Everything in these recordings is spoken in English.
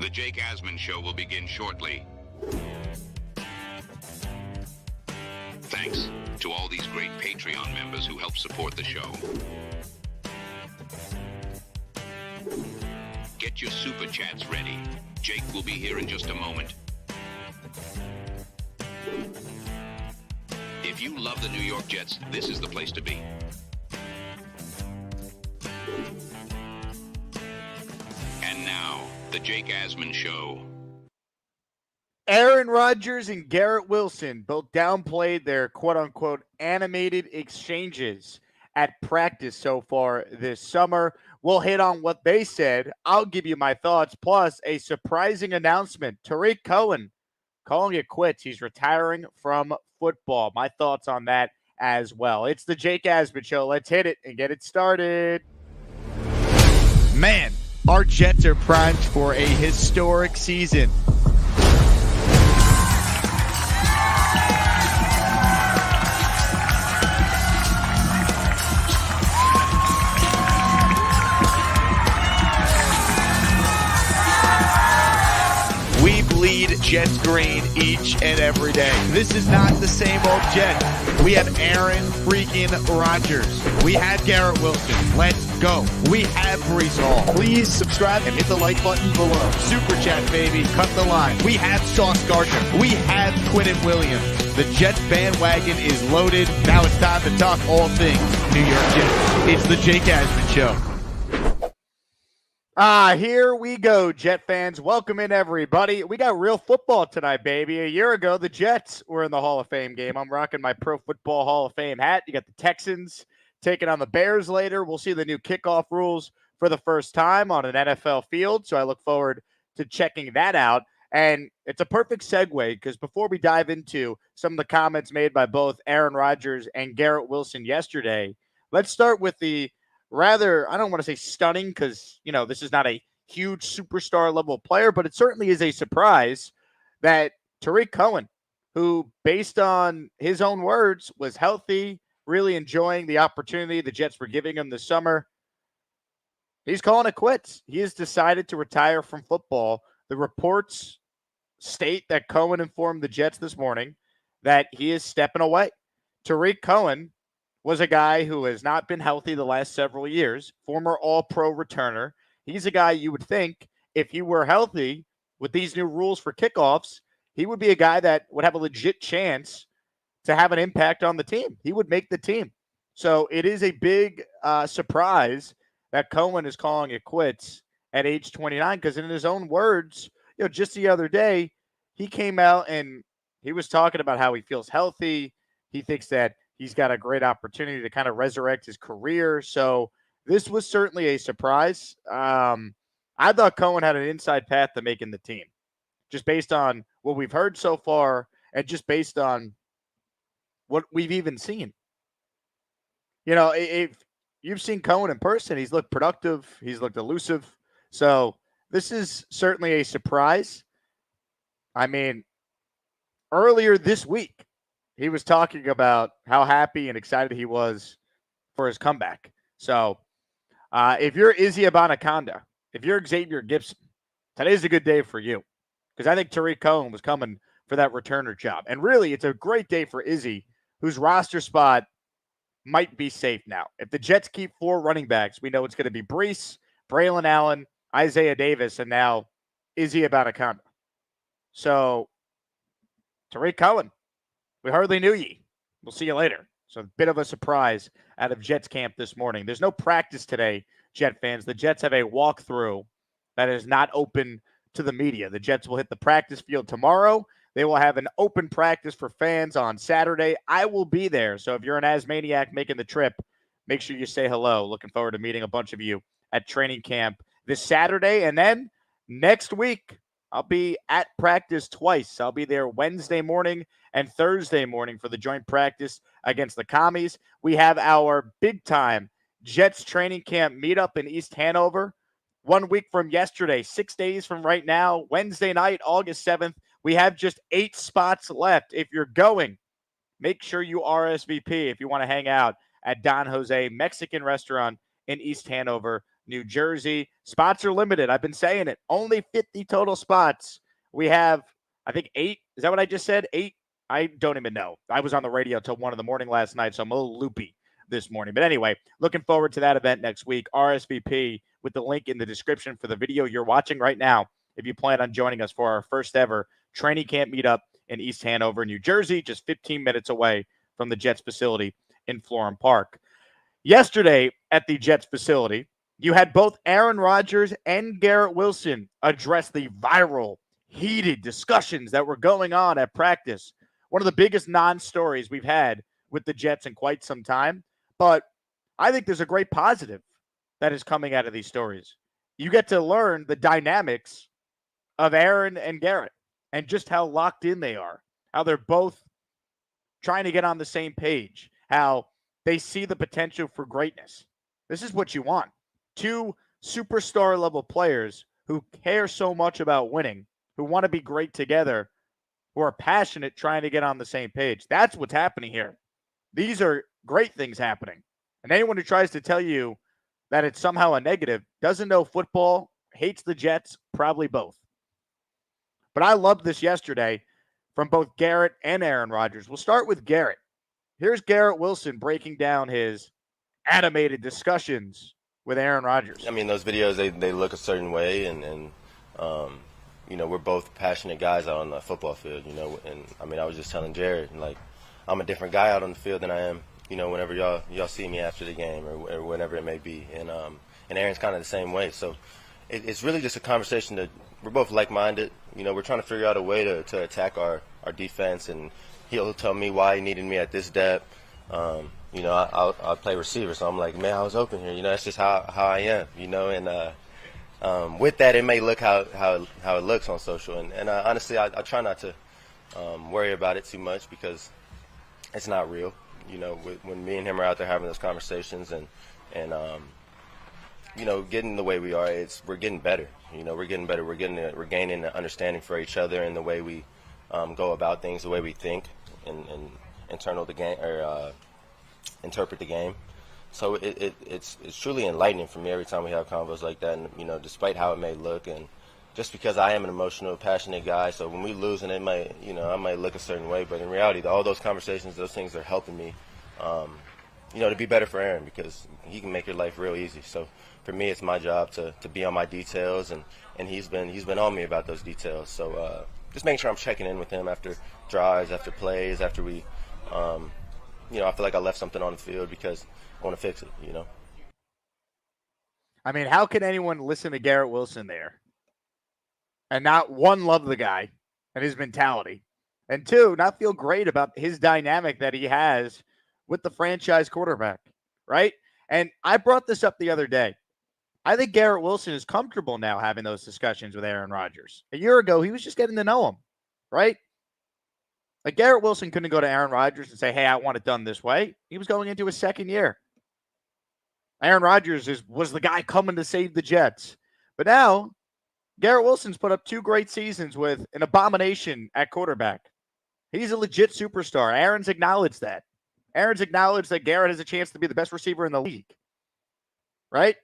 The Jake Asman Show will begin shortly. Thanks to all these great Patreon members who help support the show. Get your super chats ready. Jake will be here in just a moment. If you love the New York Jets, this is the place to be. And now, the Jake Asman Show. Aaron Rodgers and Garrett Wilson both downplayed their quote-unquote animated exchanges at practice so far this summer. We'll hit on what they said. I'll give you my thoughts, plus a surprising announcement. Tarik Cohen calling it quits. He's retiring from football. My thoughts on that as well. It's the Jake Asman Show. Let's hit it and get it started. Man, our Jets are primed for a historic season. We bleed Jets green each and every day. This is not the same old Jets. We have Aaron freaking Rodgers. We have Garrett Wilson. Let's go. We have Brees Hall. Please subscribe and hit the like button below. Super chat, baby. Cut the line. We have Sauce Gardner. We have Quinnen Williams. The Jets bandwagon is loaded. Now it's time to talk all things New York Jets. It's the Jake Asman Show. Here we go, Jet fans. Welcome in, everybody. We got real football tonight, baby. A year ago, the Jets were in the Hall of Fame game. I'm rocking my Pro Football Hall of Fame hat. You got the Texans taking on the Bears later. We'll see the new kickoff rules for the first time on an NFL field, so I look forward to checking that out. And it's a perfect segue because before we dive into some of the comments made by both Aaron Rodgers and Garrett Wilson yesterday, let's start with the rather, I don't want to say stunning because, this is not a huge superstar level player, but it certainly is a surprise that Tarik Cohen, who based on his own words was healthy, really enjoying the opportunity the Jets were giving him this summer, he's calling it quits. He has decided to retire from football. The reports state that Cohen informed the Jets this morning that he is stepping away. Tarik Cohen was a guy who has not been healthy the last several years, former All-Pro returner. He's a guy you would think if he were healthy with these new rules for kickoffs, he would be a guy that would have a legit chance to have an impact on the team. He would make the team. So it is a big surprise that Cohen is calling it quits at age 29 because in his own words, just the other day, he came out and he was talking about how he feels healthy. He thinks that he's got a great opportunity to kind of resurrect his career. So this was certainly a surprise. I thought Cohen had an inside path to making the team, just based on what we've heard so far and just based on what we've even seen. If you've seen Cohen in person, he's looked productive. He's looked elusive. So this is certainly a surprise. I mean, earlier this week, he was talking about how happy and excited he was for his comeback. So if you're Izzy Abanaconda, if you're Xavier Gibson, today's a good day for you because I think Tarik Cohen was coming for that returner job. And really, it's a great day for Izzy, whose roster spot might be safe now. If the Jets keep 4 running backs, we know it's going to be Brees, Braylon Allen, Isaiah Davis, and now Izzy Abanaconda. So Tarik Cohen, we hardly knew ye. We'll see you later. So a bit of a surprise out of Jets camp this morning. There's no practice today, Jet fans. The Jets have a walkthrough that is not open to the media. The Jets will hit the practice field tomorrow. They will have an open practice for fans on Saturday. I will be there. So if you're an Asmaniac making the trip, make sure you say hello. Looking forward to meeting a bunch of you at training camp this Saturday. And then next week, I'll be at practice twice. I'll be there Wednesday morning and Thursday morning for the joint practice against the Commies. We have our big-time Jets training camp meetup in East Hanover 1 week from yesterday, 6 days from right now, Wednesday night, August 7th. We have just 8 spots left. If you're going, make sure you RSVP if you want to hang out at Don Jose Mexican Restaurant in East Hanover New Jersey. Spots are limited. I've been saying it. Only 50 total spots. We have, I think, 8. Is that what I just said? 8? I don't even know. I was on the radio till 1 in the morning last night, so I'm a little loopy this morning. But anyway, looking forward to that event next week. RSVP with the link in the description for the video you're watching right now if you plan on joining us for our first ever training camp meetup in East Hanover, New Jersey, just 15 minutes away from the Jets facility in Florham Park. Yesterday at the Jets facility, you had both Aaron Rodgers and Garrett Wilson address the viral, heated discussions that were going on at practice. One of the biggest non-stories we've had with the Jets in quite some time. But I think there's a great positive that is coming out of these stories. You get to learn the dynamics of Aaron and Garrett and just how locked in they are, how they're both trying to get on the same page, how they see the potential for greatness. This is what you want. 2 superstar level players who care so much about winning, who want to be great together, who are passionate trying to get on the same page. That's what's happening here. These are great things happening. And anyone who tries to tell you that it's somehow a negative doesn't know football, hates the Jets, probably both. But I loved this yesterday from both Garrett and Aaron Rodgers. We'll start with Garrett. Here's Garrett Wilson breaking down his animated discussions with Aaron Rodgers. I mean, those videos, they look a certain way, and we're both passionate guys out on the football field, and I mean, I was just telling Jared, like, I'm a different guy out on the field than I am, whenever y'all see me after the game or whenever it may be, and Aaron's kind of the same way. So it's really just a conversation that we're both like-minded. We're trying to figure out a way to attack our defense, and he'll tell me why he needed me at this depth. I'll play receiver, so I'm like, man, I was open here. That's just how I am, and with that, it may look how it looks on social. And honestly, I try not to worry about it too much because it's not real. When me and him are out there having those conversations and getting the way we are, we're getting better. We're getting better. We're gaining an understanding for each other and the way we go about things, the way we think and interpret the game. So it's truly enlightening for me every time we have convos like that. And despite how it may look, and just because I am an emotional, passionate guy, so when we lose, and I might look a certain way, but in reality, all those conversations, those things are helping me, to be better for Aaron, because he can make your life real easy. So for me, it's my job to be on my details, and he's been on me about those details. So just making sure I'm checking in with him after drives, after plays, after we, I feel like I left something on the field because I want to fix it, I mean, how can anyone listen to Garrett Wilson there and not, 1, love the guy and his mentality, and 2, not feel great about his dynamic that he has with the franchise quarterback, right? And I brought this up the other day. I think Garrett Wilson is comfortable now having those discussions with Aaron Rodgers. A year ago, he was just getting to know him, right? Like, Garrett Wilson couldn't go to Aaron Rodgers and say, hey, I want it done this way. He was going into his second year. Aaron Rodgers was the guy coming to save the Jets. But now, Garrett Wilson's put up 2 great seasons with an abomination at quarterback. He's a legit superstar. Aaron's acknowledged that. Aaron's acknowledged that Garrett has a chance to be the best receiver in the league, right?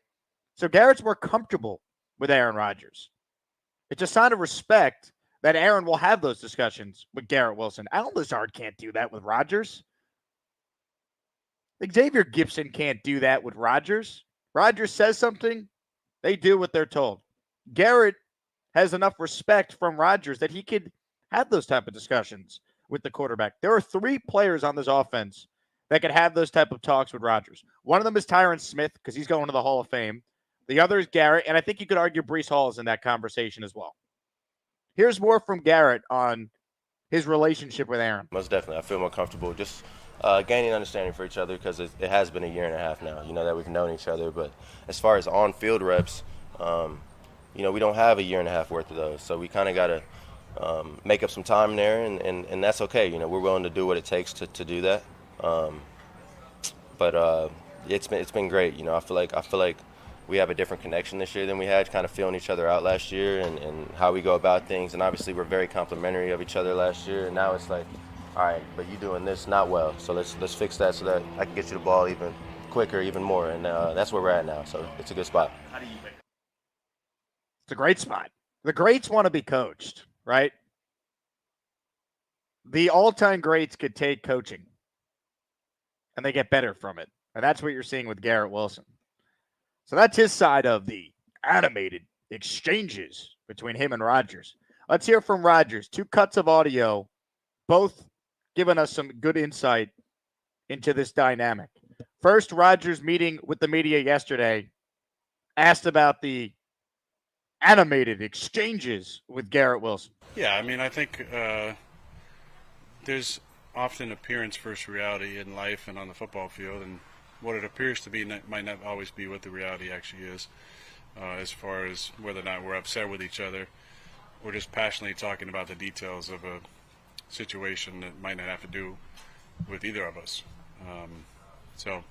So Garrett's more comfortable with Aaron Rodgers. It's a sign of respect that Aaron will have those discussions with Garrett Wilson. Al Lazard can't do that with Rodgers. Xavier Gibson can't do that with Rodgers. Rodgers says something, they do what they're told. Garrett has enough respect from Rodgers that he could have those type of discussions with the quarterback. There are 3 players on this offense that could have those type of talks with Rodgers. One of them is Tyron Smith because he's going to the Hall of Fame. The other is Garrett, and I think you could argue Breece Hall is in that conversation as well. Here's more from Garrett on his relationship with Aaron. Most definitely. I feel more comfortable just gaining understanding for each other because it has been a year and a half now, that we've known each other. But as far as on-field reps, we don't have a year and a half worth of those. So we kind of got to make up some time there, and that's okay. We're willing to do what it takes to do that. But it's been great. I feel like we have a different connection this year than we had, kind of feeling each other out last year and how we go about things. And obviously we're very complimentary of each other last year. And now it's like, all right, but you doing this not well. So let's fix that so that I can get you the ball even quicker, even more, and that's where we're at now. So it's a good spot. It's a great spot. The greats want to be coached, right? The all-time greats could take coaching, and they get better from it. And that's what you're seeing with Garrett Wilson. So that's his side of the animated exchanges between him and Rodgers. Let's hear from Rodgers. 2 cuts of audio, both giving us some good insight into this dynamic. First, Rodgers meeting with the media yesterday, asked about the animated exchanges with Garrett Wilson. Yeah, I mean, I think there's often appearance versus reality in life and on the football field, and what it appears to be might not always be what the reality actually is, as far as whether or not we're upset with each other. We're just passionately talking about the details of a situation that might not have to do with either of us. So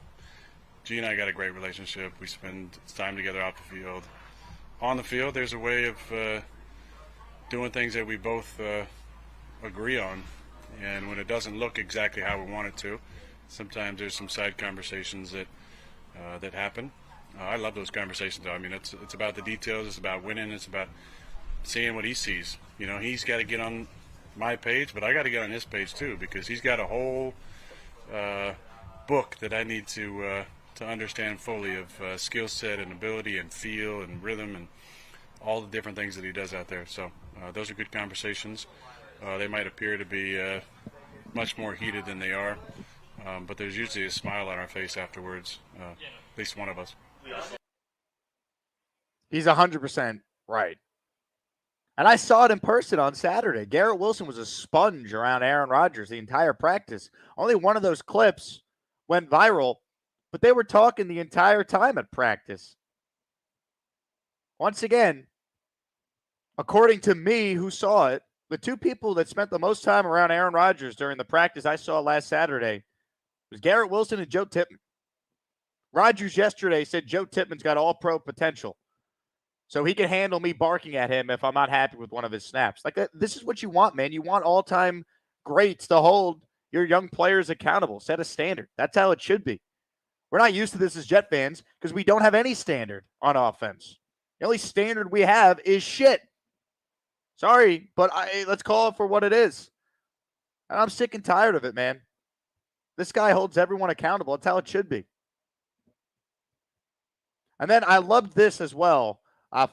G and I got a great relationship. We spend time together off the field. On the field, there's a way of doing things that we both agree on, and when it doesn't look exactly how we want it to, sometimes there's some side conversations that happen. I love those conversations, though. I mean, it's about the details. It's about winning. It's about seeing what he sees. You know, he's got to get on my page, but I got to get on his page too, because he's got a whole book that I need to understand fully of skill set and ability and feel and rhythm and all the different things that he does out there. So those are good conversations. They might appear to be much more heated than they are, but there's usually a smile on our face afterwards, at least one of us. He's 100% right. And I saw it in person on Saturday. Garrett Wilson was a sponge around Aaron Rodgers the entire practice. Only one of those clips went viral, but they were talking the entire time at practice. Once again, according to me, who saw it, the 2 people that spent the most time around Aaron Rodgers during the practice I saw last Saturday was Garrett Wilson and Joe Tippmann. Rodgers yesterday said Joe Tippmann's got all-pro potential, so he can handle me barking at him if I'm not happy with one of his snaps. Like, this is what you want, man. You want all-time greats to hold your young players accountable, set a standard. That's how it should be. We're not used to this as Jet fans because we don't have any standard on offense. The only standard we have is shit. Sorry, but let's call it for what it is. And I'm sick and tired of it, man. This guy holds everyone accountable. That's how it should be. And then I loved this as well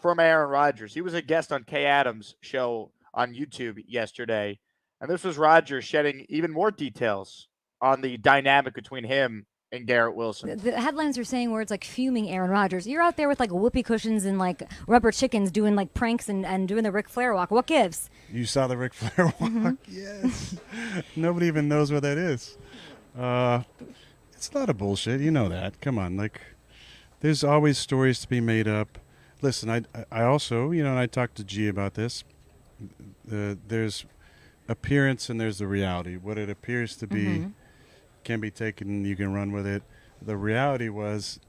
from Aaron Rodgers. He was a guest on Kay Adams' show on YouTube yesterday. And this was Rodgers shedding even more details on the dynamic between him and Garrett Wilson. The headlines are saying words like fuming Aaron Rodgers. You're out there with like whoopee cushions and like rubber chickens doing like pranks and doing the Ric Flair walk. What gives? You saw the Ric Flair walk? Mm-hmm. Yes. Nobody even knows what that is. It's a lot of bullshit. You know that. Come on. Like, there's always stories to be made up. Listen, I also, you know, and I talked to G about this. There's appearance and there's the reality. What it appears to be can be taken, you can run with it. The reality was,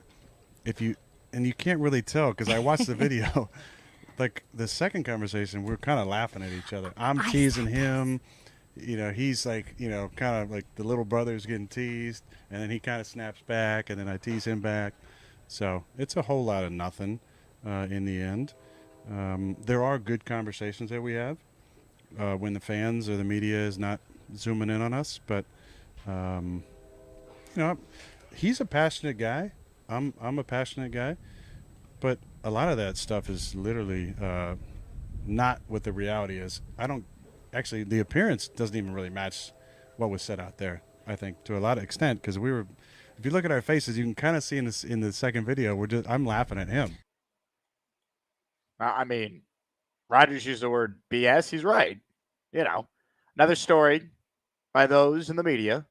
you can't really tell because I watched the video. Like the second conversation, we're kind of laughing at each other. I'm teasing him. You know, he's like, you know, kind of like the little brother's getting teased, and then he kind of snaps back, and then I tease him back. So it's a whole lot of nothing in the end. There are good conversations that we have when the fans or the media is not zooming in on us, but you know, he's a passionate guy. I'm a passionate guy, but a lot of that stuff is literally not what the reality is. Actually, the appearance doesn't even really match what was said out there, I think, to a lot of extent, because if you look at our faces, you can kind of see in the second video, I'm laughing at him. I mean, Rodgers used the word BS. He's right. You know, another story by those in the media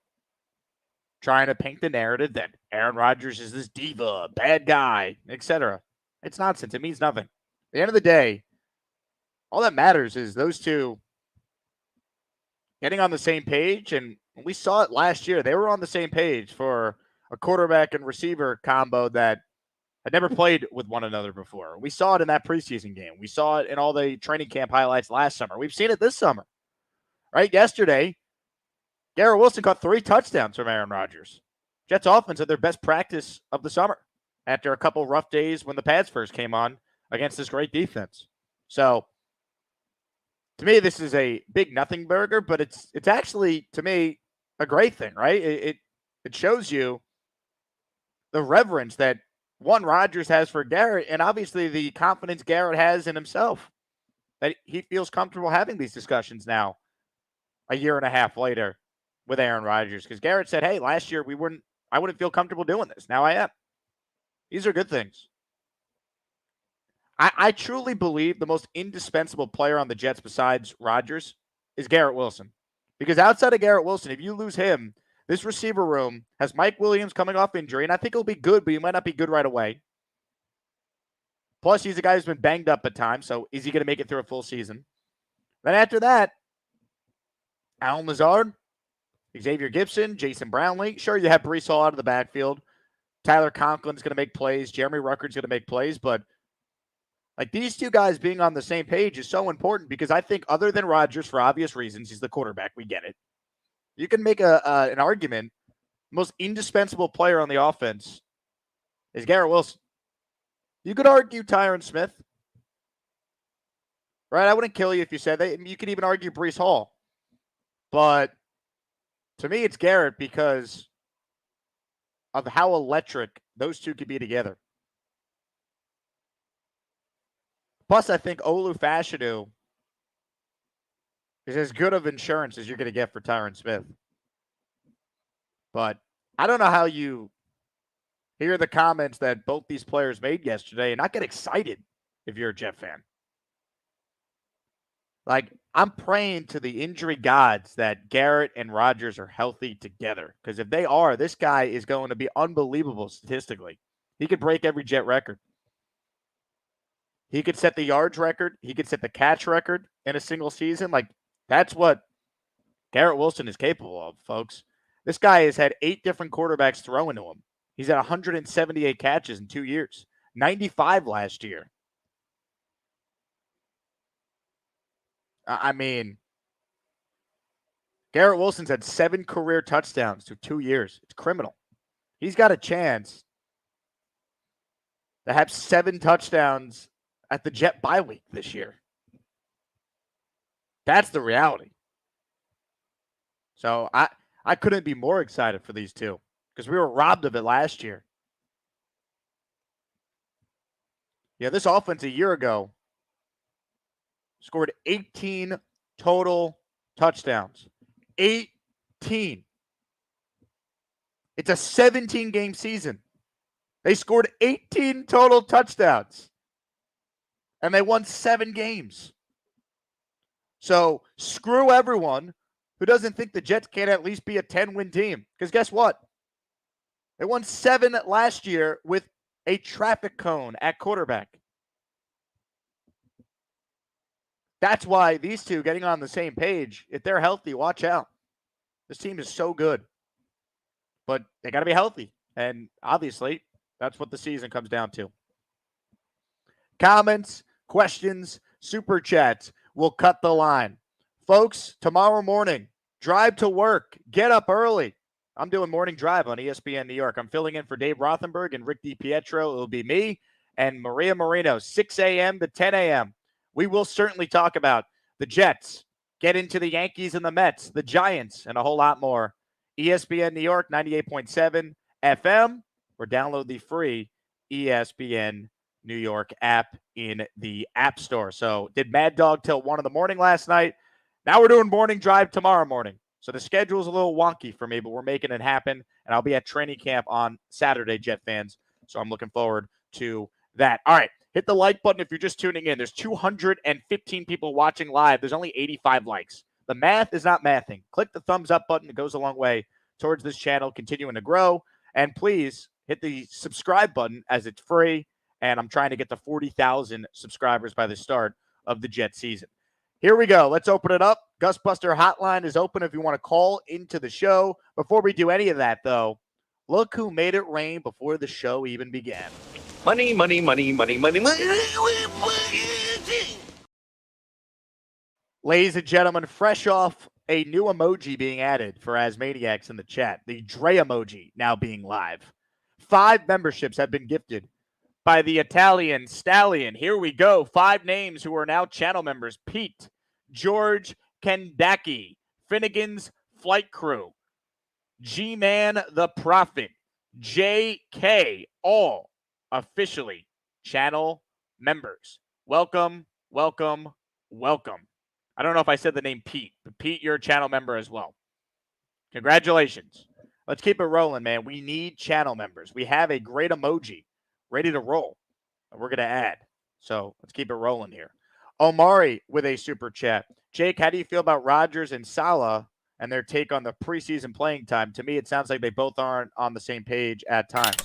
trying to paint the narrative that Aaron Rodgers is this diva, bad guy, etc. It's nonsense. It means nothing. At the end of the day, all that matters is those two getting on the same page, and we saw it last year. They were on the same page for a quarterback and receiver combo that had never played with one another before. We saw it in that preseason game. We saw it in all the training camp highlights last summer. We've seen it this summer. Right? Yesterday, Garrett Wilson caught 3 touchdowns from Aaron Rodgers. Jets offense had their best practice of the summer after a couple rough days when the pads first came on against this great defense. So, to me, this is a big nothing burger, but it's actually, to me, a great thing, right? It shows you the reverence that one Rodgers has for Garrett, and obviously the confidence Garrett has in himself, that he feels comfortable having these discussions now, a year and a half later, with Aaron Rodgers. Because Garrett said, "Hey, last year I wouldn't feel comfortable doing this. Now I am." These are good things. I truly believe the most indispensable player on the Jets besides Rodgers is Garrett Wilson. Because outside of Garrett Wilson, if you lose him, this receiver room has Mike Williams coming off injury, and I think he'll be good, but he might not be good right away. Plus, he's a guy who's been banged up at times, so is he going to make it through a full season? Then after that, Allen Lazard, Xavier Gibson, Jason Brownlee. Sure, you have Breece Hall out of the backfield. Tyler Conklin's going to make plays. Jeremy Rucker's going to make plays, but like these two guys being on the same page is so important because I think other than Rodgers, for obvious reasons, he's the quarterback. We get it. You can make an argument. The most indispensable player on the offense is Garrett Wilson. You could argue Tyron Smith. Right? I wouldn't kill you if you said that. You could even argue Breece Hall. But to me, it's Garrett because of how electric those two could be together. Plus, I think Olu Fashanu is as good of insurance as you're going to get for Tyron Smith. But I don't know how you hear the comments that both these players made yesterday and not get excited if you're a Jet fan. Like, I'm praying to the injury gods that Garrett and Rodgers are healthy together. Because if they are, this guy is going to be unbelievable statistically. He could break every Jet record. He could set the yards record. He could set the catch record in a single season. Like, that's what Garrett Wilson is capable of, folks. This guy has had 8 different quarterbacks throwing to him. He's had 178 catches in 2 years, 95 last year. I mean, Garrett Wilson's had 7 career touchdowns through 2 years. It's criminal. He's got a chance to have 7 touchdowns at the Jet bye week this year. That's the reality. So I couldn't be more excited for these two because we were robbed of it last year. Yeah, this offense a year ago scored 18 total touchdowns. 18. It's a 17-game season. They scored 18 total touchdowns. And they won 7 games. So screw everyone who doesn't think the Jets can't at least be a 10-win team. Because guess what? They won 7 last year with a traffic cone at quarterback. That's why these two getting on the same page, if they're healthy, watch out. This team is so good. But they got to be healthy. And obviously, that's what the season comes down to. Comments, questions, super chats will cut the line. Folks, tomorrow morning, drive to work. Get up early. I'm doing morning drive on ESPN New York. I'm filling in for Dave Rothenberg and Rick DiPietro. It will be me and Maria Marino, 6 a.m. to 10 a.m. We will certainly talk about the Jets, get into the Yankees and the Mets, the Giants, and a whole lot more. ESPN New York, 98.7 FM, or download the free ESPN New York app in the App Store. So did Mad Dog till 1 in the morning last night. Now we're doing morning drive tomorrow morning. So the schedule's a little wonky for me, but we're making it happen. And I'll be at training camp on Saturday, Jet fans. So I'm looking forward to that. All right. Hit the like button if you're just tuning in. There's 215 people watching live. There's only 85 likes. The math is not mathing. Click the thumbs up button. It goes a long way towards this channel continuing to grow. And please hit the subscribe button as it's free. And I'm trying to get to 40,000 subscribers by the start of the Jet season. Here we go. Let's open it up. Gusbuster Hotline is open if you want to call into the show. Before we do any of that, though, look who made it rain before the show even began. Money, money, money, money, money, money. Ladies and gentlemen, fresh off a new emoji being added for Asmaniacs in the chat. The Dre emoji now being live. 5 memberships have been gifted by the Italian Stallion. Here we go. 5 names who are now channel members. Pete, George Kendaki, Finnegan's Flight Crew, G-Man the Prophet, JK, all officially channel members. Welcome, welcome, welcome. I don't know if I said the name Pete, but Pete, you're a channel member as well. Congratulations. Let's keep it rolling, man. We need channel members. We have a great emoji ready to roll that we're going to add. So let's keep it rolling here. Omari with a super chat. Jake, how do you feel about Rodgers and Salah and their take on the preseason playing time? To me, it sounds like they both aren't on the same page at times.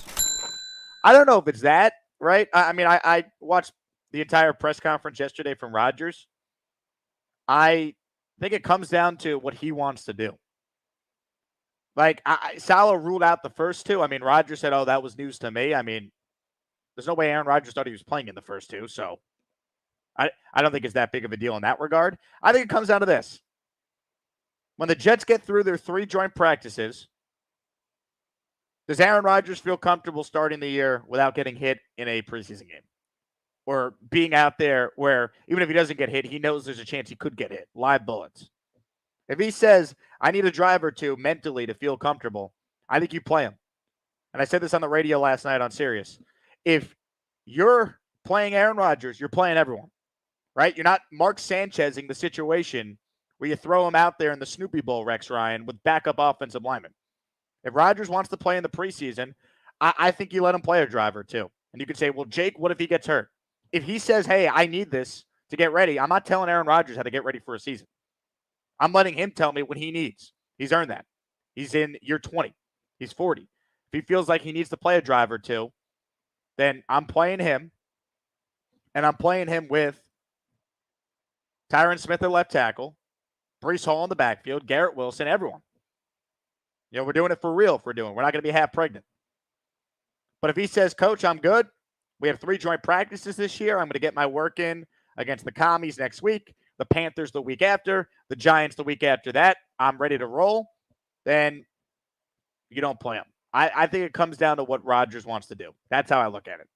I don't know if it's that, right? I watched the entire press conference yesterday from Rodgers. I think it comes down to what he wants to do. Like, Salah ruled out the first 2. I mean, Rodgers said, oh, that was news to me. I mean, there's no way Aaron Rodgers thought he was playing in the first 2, so I don't think it's that big of a deal in that regard. I think it comes down to this. When the Jets get through their 3 joint practices, does Aaron Rodgers feel comfortable starting the year without getting hit in a preseason game? Or being out there where even if he doesn't get hit, he knows there's a chance he could get hit. Live bullets. If he says, I need a drive or 2 mentally to feel comfortable, I think you play him. And I said this on the radio last night on Sirius. If you're playing Aaron Rodgers, you're playing everyone, right? You're not Mark Sanchezing the situation where you throw him out there in the Snoopy Bowl, Rex Ryan, with backup offensive linemen. If Rodgers wants to play in the preseason, I think you let him play a drive or 2. And you could say, well, Jake, what if he gets hurt? If he says, hey, I need this to get ready, I'm not telling Aaron Rodgers how to get ready for a season. I'm letting him tell me what he needs. He's earned that. He's in year 20. He's 40. If he feels like he needs to play a drive or 2, then I'm playing him. And I'm playing him with Tyron Smith at left tackle, Breece Hall in the backfield, Garrett Wilson, everyone. You know, we're doing it for real if we're not going to be half pregnant. But if he says, Coach, I'm good. We have 3 joint practices this year. I'm going to get my work in against the Commies next week, the Panthers the week after, the Giants the week after that. I'm ready to roll. Then you don't play him. I think it comes down to what Rodgers wants to do. That's how I look at it.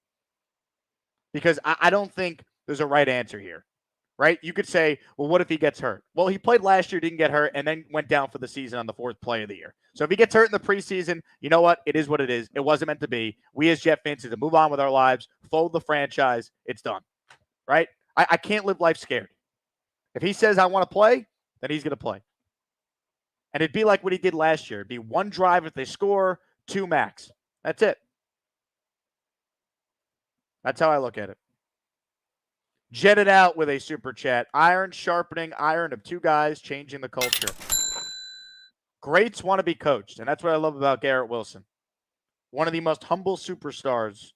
Because I don't think there's a right answer here, right? You could say, well, what if he gets hurt? Well, he played last year, didn't get hurt, and then went down for the season on the 4th play of the year. So if he gets hurt in the preseason, you know what? It is what it is. It wasn't meant to be. We as Jet fans need to move on with our lives, fold the franchise. It's done, right? I can't live life scared. If he says, I want to play, then he's going to play. And it'd be like what he did last year. It'd be 1 drive if they score, 2 max. That's it. That's how I look at it. Jetted out with a super chat. Iron sharpening iron of 2 guys changing the culture. Greats want to be coached, and that's what I love about Garrett Wilson. One of the most humble superstars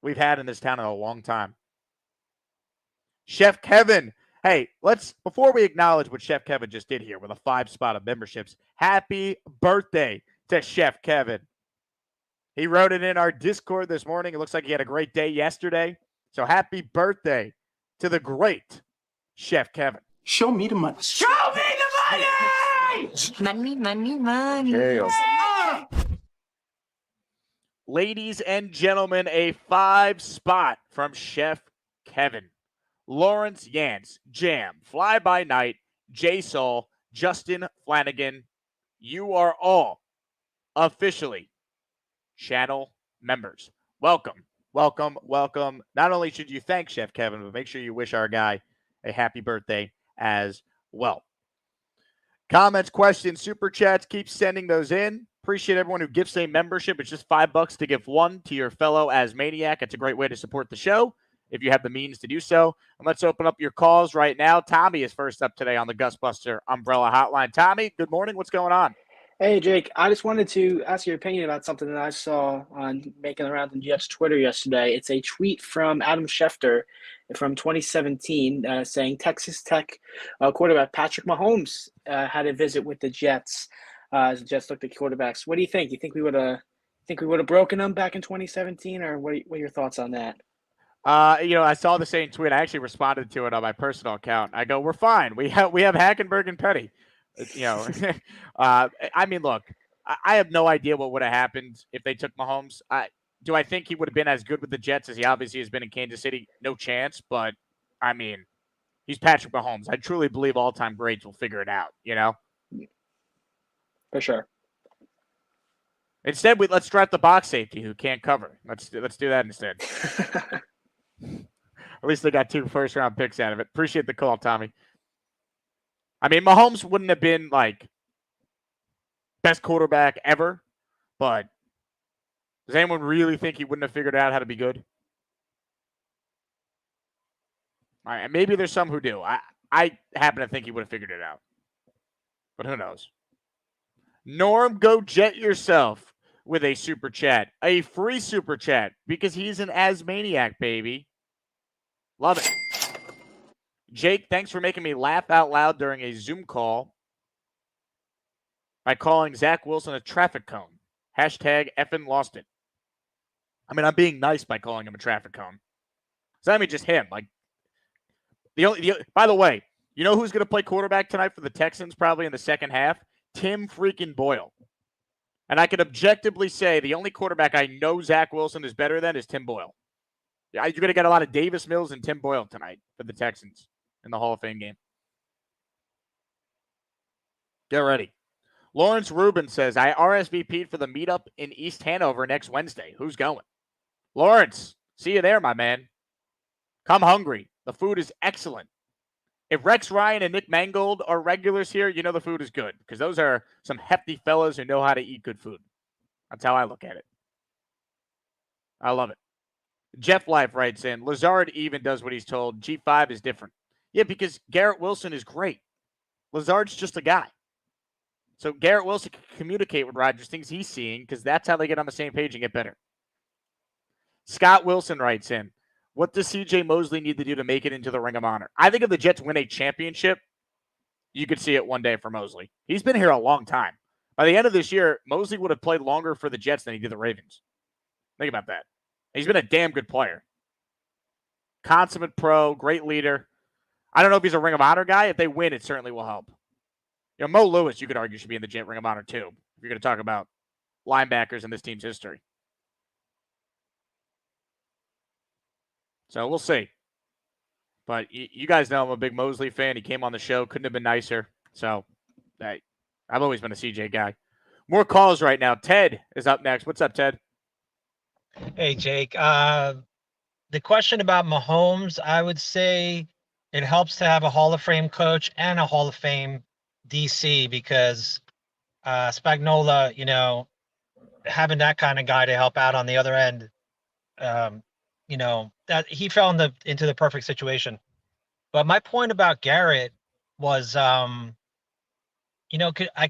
we've had in this town in a long time. Chef Kevin. Hey, before we acknowledge what Chef Kevin just did here with a 5 spot of memberships, happy birthday to Chef Kevin. He wrote it in our Discord this morning. It looks like he had a great day yesterday. So happy birthday to the great Chef Kevin. Show me the money. Show me the money! Money, money, money. Yeah. Ladies and gentlemen, a 5 spot from Chef Kevin. Lawrence Yance, Jam, Fly By Night, J Saul, Justin Flanagan. You are all officially channel members. Welcome, welcome, welcome. Not only should you thank Chef Kevin, but make sure you wish our guy a happy birthday as well. Comments, questions, super chats, keep sending those in. Appreciate everyone who gives a membership. It's just $5 to give 1 to your fellow Asmaniac. It's a great way to support the show if you have the means to do so. And let's open up your calls right now. Tommy is first up today on the Gusbuster Umbrella Hotline. Tommy, good morning. What's going on? Hey, Jake, I just wanted to ask your opinion about something that I saw on making around on Jets Twitter yesterday. It's a tweet from Adam Schefter from 2017 saying Texas Tech quarterback Patrick Mahomes had a visit with the Jets as the Jets looked at quarterbacks. What do you think? You think we would have broken them back in 2017, or what are your thoughts on that? I saw the same tweet. I actually responded to it on my personal account. I go, we're fine. We have Hackenberg and Petty. I mean, look, I have no idea what would have happened if they took Mahomes. Do I think he would have been as good with the Jets as he obviously has been in Kansas City? No chance. But I mean, he's Patrick Mahomes. I truly believe all-time greats will figure it out. For sure. Instead, let's draft the box safety who can't cover. Let's do that instead. At least they got 2 first-round picks out of it. Appreciate the call, Tommy. I mean, Mahomes wouldn't have been like best quarterback ever, but does anyone really think he wouldn't have figured out how to be good? All right, maybe there's some who do. I happen to think he would have figured it out, but who knows? Norm, go Jet yourself with a super chat, a free super chat, because he's an Asmaniac, baby. Love it. Jake, thanks for making me laugh out loud during a Zoom call by calling Zach Wilson a traffic cone. Hashtag effing lost it. I mean, I'm being nice by calling him a traffic cone. So I mean, just him. Like by the way, you know who's going to play quarterback tonight for the Texans probably in the second half? Tim freaking Boyle. And I can objectively say the only quarterback I know Zach Wilson is better than is Tim Boyle. You're going to get a lot of Davis Mills and Tim Boyle tonight for the Texans in the Hall of Fame game. Get ready. Lawrence Rubin says, I RSVP'd for the meetup in East Hanover next Wednesday. Who's going? Lawrence, see you there, my man. Come hungry. The food is excellent. If Rex Ryan and Nick Mangold are regulars here, you know the food is good because those are some hefty fellas who know how to eat good food. That's how I look at it. I love it. Jeff Life writes in, Lazard even does what he's told. G5 is different. Yeah, because Garrett Wilson is great. Lazard's just a guy. So Garrett Wilson can communicate with Rodgers things he's seeing because that's how they get on the same page and get better. Scott Wilson writes in, what does C.J. Mosley need to do to make it into the Ring of Honor? I think if the Jets win a championship, you could see it one day for Mosley. He's been here a long time. By the end of this year, Mosley would have played longer for the Jets than he did the Ravens. Think about that. He's been a damn good player. Consummate pro, great leader. I don't know if he's a Ring of Honor guy. If they win, it certainly will help. Mo Lewis, you could argue, should be in the Jet Ring of Honor too, if you're going to talk about linebackers in this team's history. So we'll see. But you guys know I'm a big Mosley fan. He came on the show. Couldn't have been nicer. So I've always been a CJ guy. More calls right now. Ted is up next. What's up, Ted? Hey, Jake. The question about Mahomes, I would say it helps to have a Hall of Fame coach and a Hall of Fame DC because Spagnuolo, having that kind of guy to help out on the other end, that he fell into the perfect situation. But my point about Garrett was, I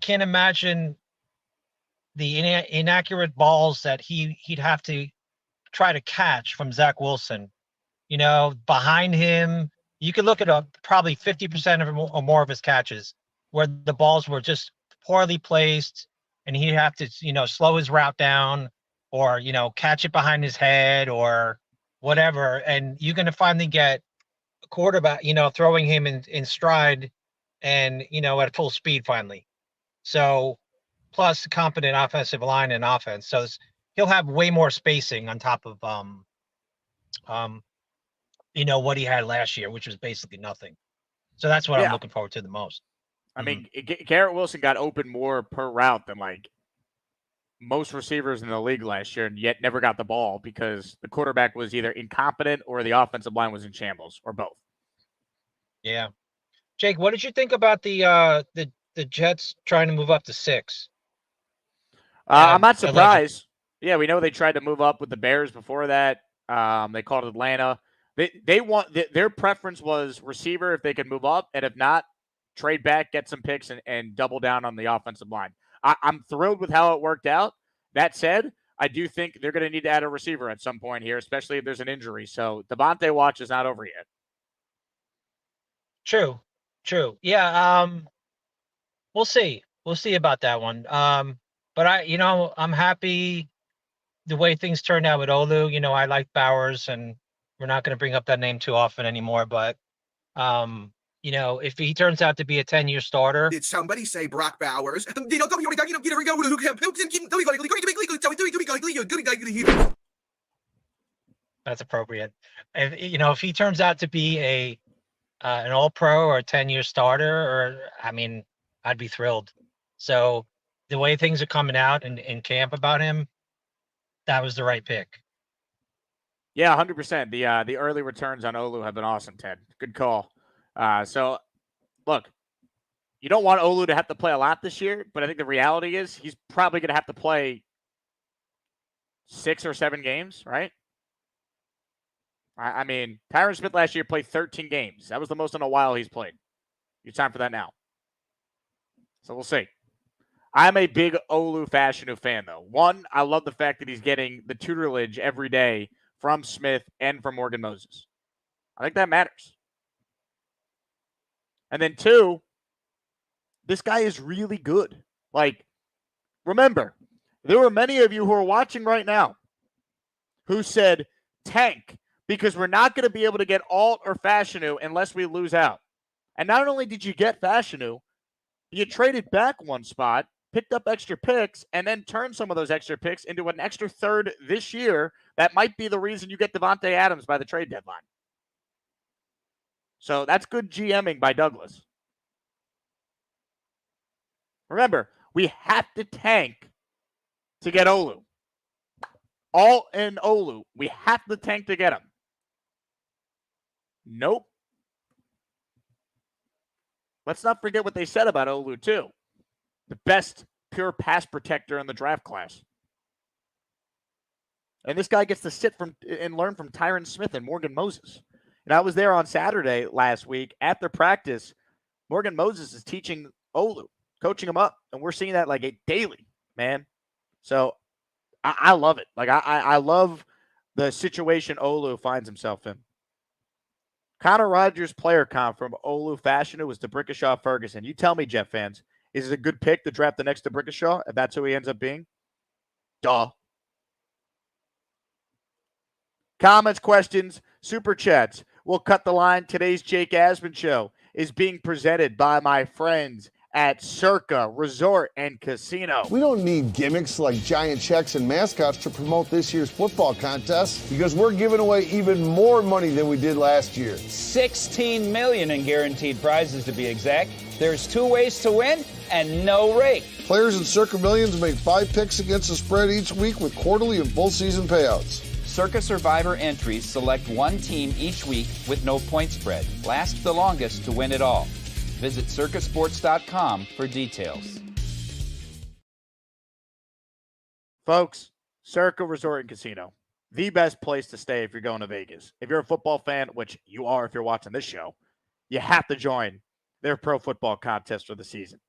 can't imagine the inaccurate balls that he'd have to try to catch from Zach Wilson. Behind him, you could look at probably 50% of or more of his catches where the balls were just poorly placed, and he'd have to, slow his route down or, catch it behind his head or whatever. And you're going to finally get a quarterback, throwing him in stride and, at full speed finally. So plus competent offensive line and offense. So he'll have way more spacing on top of, what he had last year, which was basically nothing. So that's what I'm looking forward to the most. I mean, Garrett Wilson got open more per route than most receivers in the league last year, and yet never got the ball because the quarterback was either incompetent or the offensive line was in shambles, or both. Yeah, Jake, what did you think about the Jets trying to move up to 6? I'm not surprised. Yeah, we know they tried to move up with the Bears before that. They called Atlanta. They want their preference was receiver if they could move up, and if not, trade back, get some picks, and double down on the offensive line. I'm thrilled with how it worked out. That said, I do think they're going to need to add a receiver at some point here, especially if there's an injury. So Devontae watch is not over yet. True. Yeah. We'll see. We'll see about that one. But I'm happy the way things turned out with Olu. I like Bowers, and we're not going to bring up that name too often anymore. But if he turns out to be a 10-year starter. Did somebody say Brock Bowers? That's appropriate. If he turns out to be an All-Pro or a 10-year starter, I'd be thrilled. So the way things are coming out in camp about him, that was the right pick. Yeah, 100%. The early returns on Olu have been awesome, Ted. Good call. So, look, you don't want Olu to have to play a lot this year, but I think the reality is he's probably going to have to play 6 or 7 games, right? I mean, Tyron Smith last year played 13 games. That was the most in a while he's played. It's time for that now. So we'll see. I'm a big Olu Fashanu fan, though. One, I love the fact that he's getting the tutelage every day from Smith and from Morgan Moses. I think that matters. And then 2, this guy is really good. Like, remember, there were many of you who are watching right now who said, tank, because we're not going to be able to get Alt or Fashanu unless we lose out. And not only did you get Fashanu, you traded back one spot, picked up extra picks, and then turned some of those extra picks into an extra third this year. That might be the reason you get Devontae Adams by the trade deadline. So that's good GMing by Douglas. Remember, we have to tank to get Olu. All in Olu. We have to tank to get him. Nope. Let's not forget what they said about Olu, too. The best pure pass protector in the draft class. And this guy gets to sit from and learn from Tyron Smith and Morgan Moses. And I was there on Saturday last week. After practice, Morgan Moses is teaching Olu, coaching him up. And we're seeing that like daily, man. So I love it. Like I love the situation Olu finds himself in. Connor Rogers player comp from Olu Fashanu was DeBrickashaw Ferguson. You tell me, Jet fans, is it a good pick to draft the next DeBrickashaw if that's who he ends up being? Duh. Comments, questions, super chats. We'll cut the line. Today's Jake Asman Show is being presented by my friends at Circa Resort and Casino. We don't need gimmicks like giant checks and mascots to promote this year's football contest because we're giving away even more money than we did last year. $16 million in guaranteed prizes to be exact. There's 2 ways to win and no rake. Players in Circa Millions make 5 picks against the spread each week with quarterly and full season payouts. Circa Survivor entries select one team each week with no point spread. Last the longest to win it all. Visit circasports.com for details. Folks, Circa Resort and Casino, the best place to stay if you're going to Vegas. If you're a football fan, which you are if you're watching this show, you have to join their pro football contest for the season.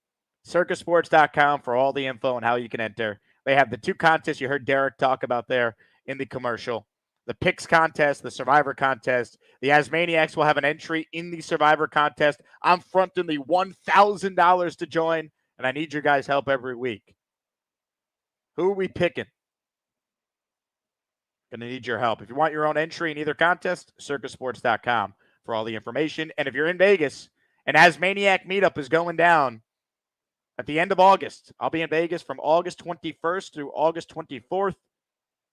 Circasports.com for all the info and how you can enter. They have the 2 contests you heard Derek talk about there in the commercial. The Picks contest, the Survivor contest. The Asmaniacs will have an entry in the Survivor contest. I'm fronting the $1,000 to join, and I need your guys' help every week. Who are we picking? Going to need your help. If you want your own entry in either contest, circasports.com for all the information. And if you're in Vegas, an Asmaniac meetup is going down at the end of August. I'll be in Vegas from August 21st through August 24th.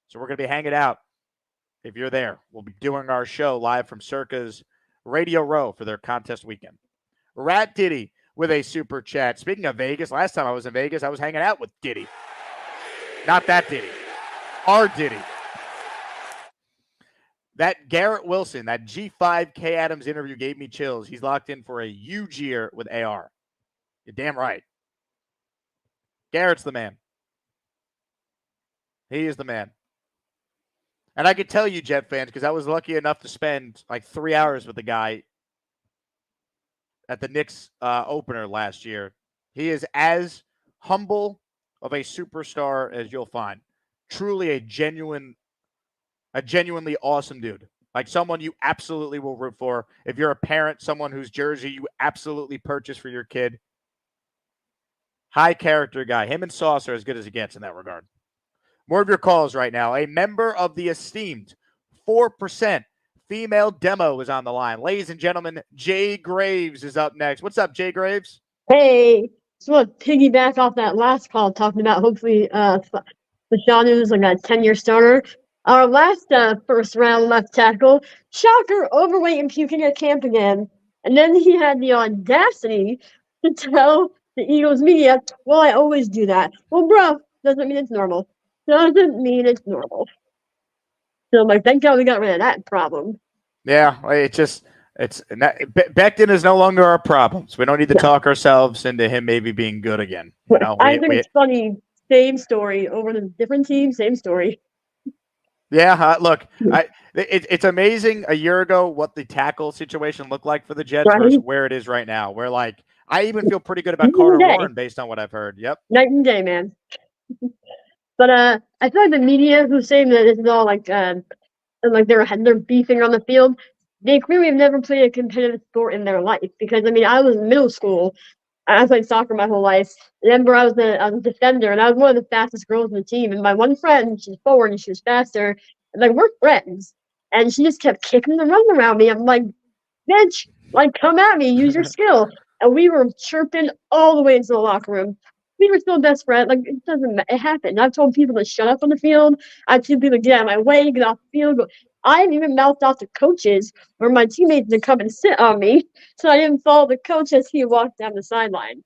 So we're going to be hanging out. If you're there, we'll be doing our show live from Circa's Radio Row for their contest weekend. Rat Diddy with a super chat. Speaking of Vegas, last time I was in Vegas, I was hanging out with Diddy. Not that Diddy. Our Diddy. That Garrett Wilson, that G5 K Adams interview gave me chills. He's locked in for a huge year with AR. You're damn right. Garrett's the man. He is the man. And I could tell you, Jet fans, because I was lucky enough to spend like 3 hours with the guy at the Knicks opener last year. He is as humble of a superstar as you'll find. Truly a genuinely awesome dude. Like someone you absolutely will root for. If you're a parent, someone whose jersey you absolutely purchase for your kid. High character guy. Him and Sauce are as good as it gets in that regard. More of your calls right now. A member of the esteemed 4% female demo is on the line. Ladies and gentlemen, Jay Graves is up next. What's up, Jay Graves? Hey, just want to piggyback off that last call talking about hopefully Fashanu is like a 10-year starter. Our last first round left tackle, shocker, overweight and puking at camp again. And then he had the audacity to tell the Eagles media, well, I always do that. Well, bro, doesn't mean it's normal. Doesn't mean it's normal. So I'm like, thank God we got rid of that problem. Yeah, Becton is no longer our problem. So we don't need to talk ourselves into him maybe being good again. You know, I think it's funny. Same story over the different team, same story. Yeah, look, it's amazing a year ago what the tackle situation looked like for the Jets versus where it is right now. Where I even feel pretty good about Carter Warren based on what I've heard. Yep, night and day, man. But I feel like the media who's saying that this is all like they're beefing on the field. They clearly have never played a competitive sport in their life because I mean I was in middle school. I played soccer my whole life. Remember, I was a defender, and I was one of the fastest girls in the team. And my one friend, she's forward, and she was faster. And like we're friends, and she just kept kicking and running around me. I'm like, bitch, like come at me, use your skill. And we were chirping all the way into the locker room. We were still best friends. Like it doesn't matter. It happened. I've told people to shut up on the field. I've told people to get out of my way, get off the field. I've even mouthed off to coaches or my teammates to come and sit on me, so I didn't follow the coach as he walked down the sideline.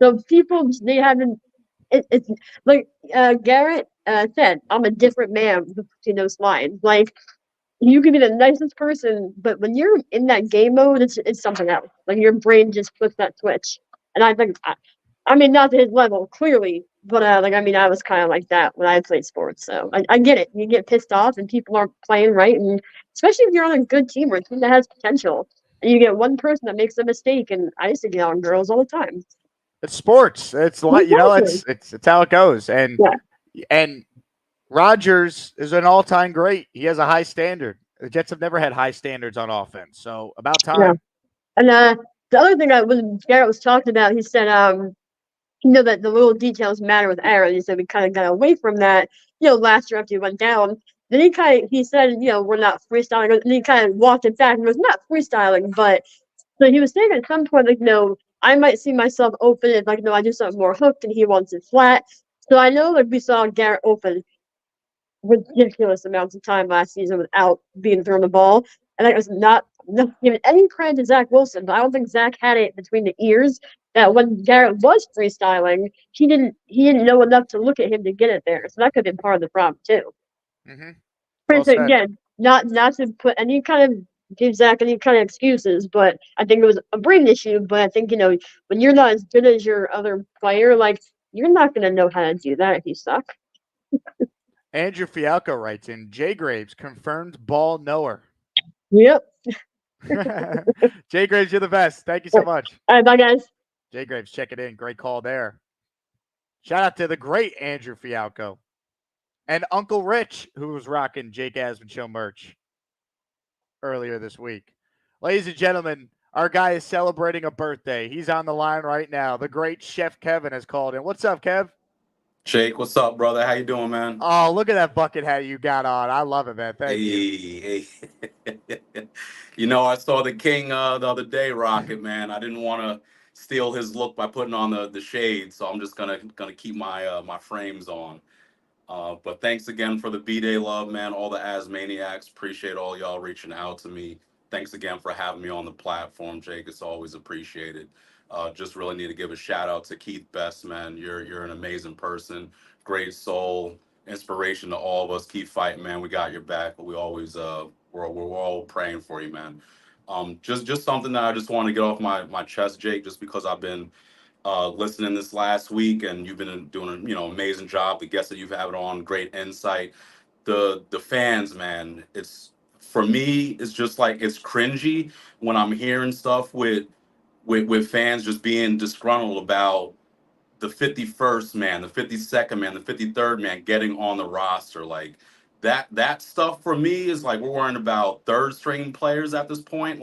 So people, they haven't. It's like Garrett said, I'm a different man between those lines. Like you can be the nicest person, but when you're in that game mode, it's something else. Like your brain just flips that switch. And I think, I mean, not to his level, clearly, but I was kind of like that when I played sports. So I get it. You get pissed off and people aren't playing right. And especially if you're on a good team or a team that has potential and you get one person that makes a mistake. And I used to get on girls all the time. It's sports. It's like, it's how it goes. And Rodgers is an all-time great. He has a high standard. The Jets have never had high standards on offense. So about time. Yeah. And the other thing Garrett was talking about, he said, that the little details matter with Aaron. He said we kind of got away from that, last year after he went down. Then he said, we're not freestyling. And he kind of walked it back and was not freestyling. But so he was saying at some point, I might see myself open if, I do something more hooked and he wants it flat. So I know, we saw Garrett open ridiculous amounts of time last season without being thrown the ball. And that was not giving any credit to Zach Wilson, but I don't think Zach had it between the ears that when Garrett was freestyling, he didn't know enough to look at him to get it there. So that could have been part of the problem too. Mm-hmm. Again, not to put any kind of give Zach any kind of excuses, but I think it was a brain issue. But I think when you're not as good as your other player, you're not going to know how to do that if you suck. Andrew Fialco writes in, Jay Graves, confirmed ball knower. Yep. Jay Graves, you're the best. Thank you so much. All right, bye, guys. Jay Graves, check it in. Great call there. Shout out to the great Andrew Fialco. And Uncle Rich, who was rocking Jake Asman Show merch earlier this week. Ladies and gentlemen, our guy is celebrating a birthday. He's on the line right now. The great Chef Kevin has called in. What's up, Kev? Jake, what's up, brother? How you doing, man? Oh, look at that bucket hat you got on. I love it, man. Thank you. I saw the King the other day rock it, man. I didn't want to steal his look by putting on the shades, so I'm just gonna keep my my frames on. But thanks again for the B-Day love, man. All the Asmaniacs. Appreciate all y'all reaching out to me. Thanks again for having me on the platform, Jake. It's always appreciated. Just really need to give a shout out to Keith Best, man. You're an amazing person, great soul, inspiration to all of us. Keep fighting, man. We got your back. But we always we're all praying for you, man. Just something that I just want to get off my chest, Jake, just because I've been listening this last week and you've been doing an amazing job. The guests that you've had on, great insight. The fans, man. It's for me, it's just it's cringy when I'm hearing stuff with fans just being disgruntled about the 51st man, the 52nd man, the 53rd man getting on the roster. That stuff for me is we're worrying about third string players at this point.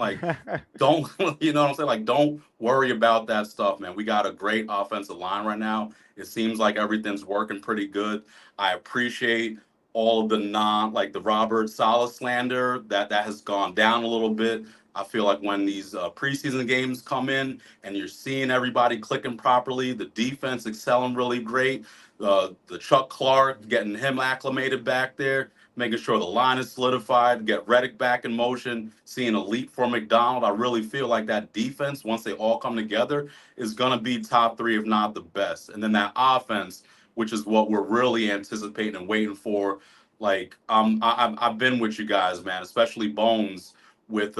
Don't, you know what I'm saying? Don't worry about that stuff, man. We got a great offensive line right now. It seems like everything's working pretty good. I appreciate all of the Robert Saleh slander that has gone down a little bit. I feel like when these preseason games come in and you're seeing everybody clicking properly, the defense excelling really great, the Chuck Clark, getting him acclimated back there, making sure the line is solidified, get Reddick back in motion, seeing a leap for McDonald. I really feel like that defense, once they all come together, is going to be top three, if not the best. And then that offense, which is what we're really anticipating and waiting for. Like I've been with you guys, man, especially Bones with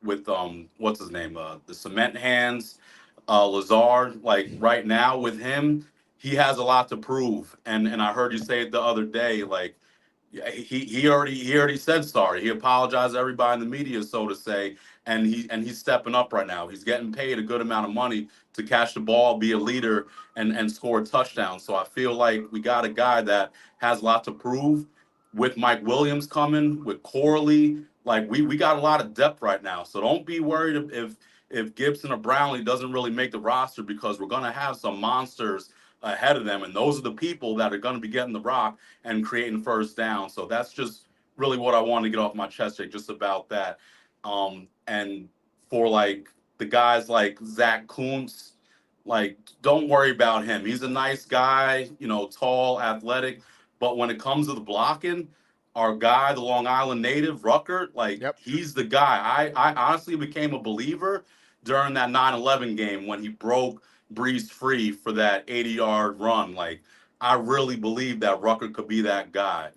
what's his name, the cement hands, Lazard. Like right now with him, he has a lot to prove. And I heard you say it the other day, like he already said sorry. He apologized to everybody in the media, so to say, and he's stepping up right now. He's getting paid a good amount of money to catch the ball, be a leader, and score a touchdown. So I feel like we got a guy that has a lot to prove. With Mike Williams coming, with Corley, like we got a lot of depth right now. So don't be worried if Gibson or Brownlee doesn't really make the roster, because we're gonna have some monsters ahead of them, and those are the people that are going to be getting the rock and creating first down. So that's just really what I wanted to get off my chest, Jake, just about that. And for like the guys like Zach Kuntz, like don't worry about him. He's a nice guy, tall, athletic, but when it comes to the blocking, our guy, the Long Island native, Ruckert, like he's the guy. I honestly became a believer during that 9/11 game when he broke breezed free for that 80-yard run. Like, I really believe that Rucker could be that guy.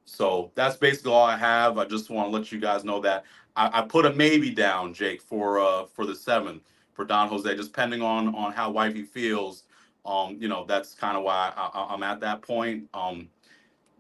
So that's basically all I have. I just want to let you guys know that I put a maybe down, Jake, for the 7th for Don Jose, just depending on how wifey feels. That's kind of why I'm at that point.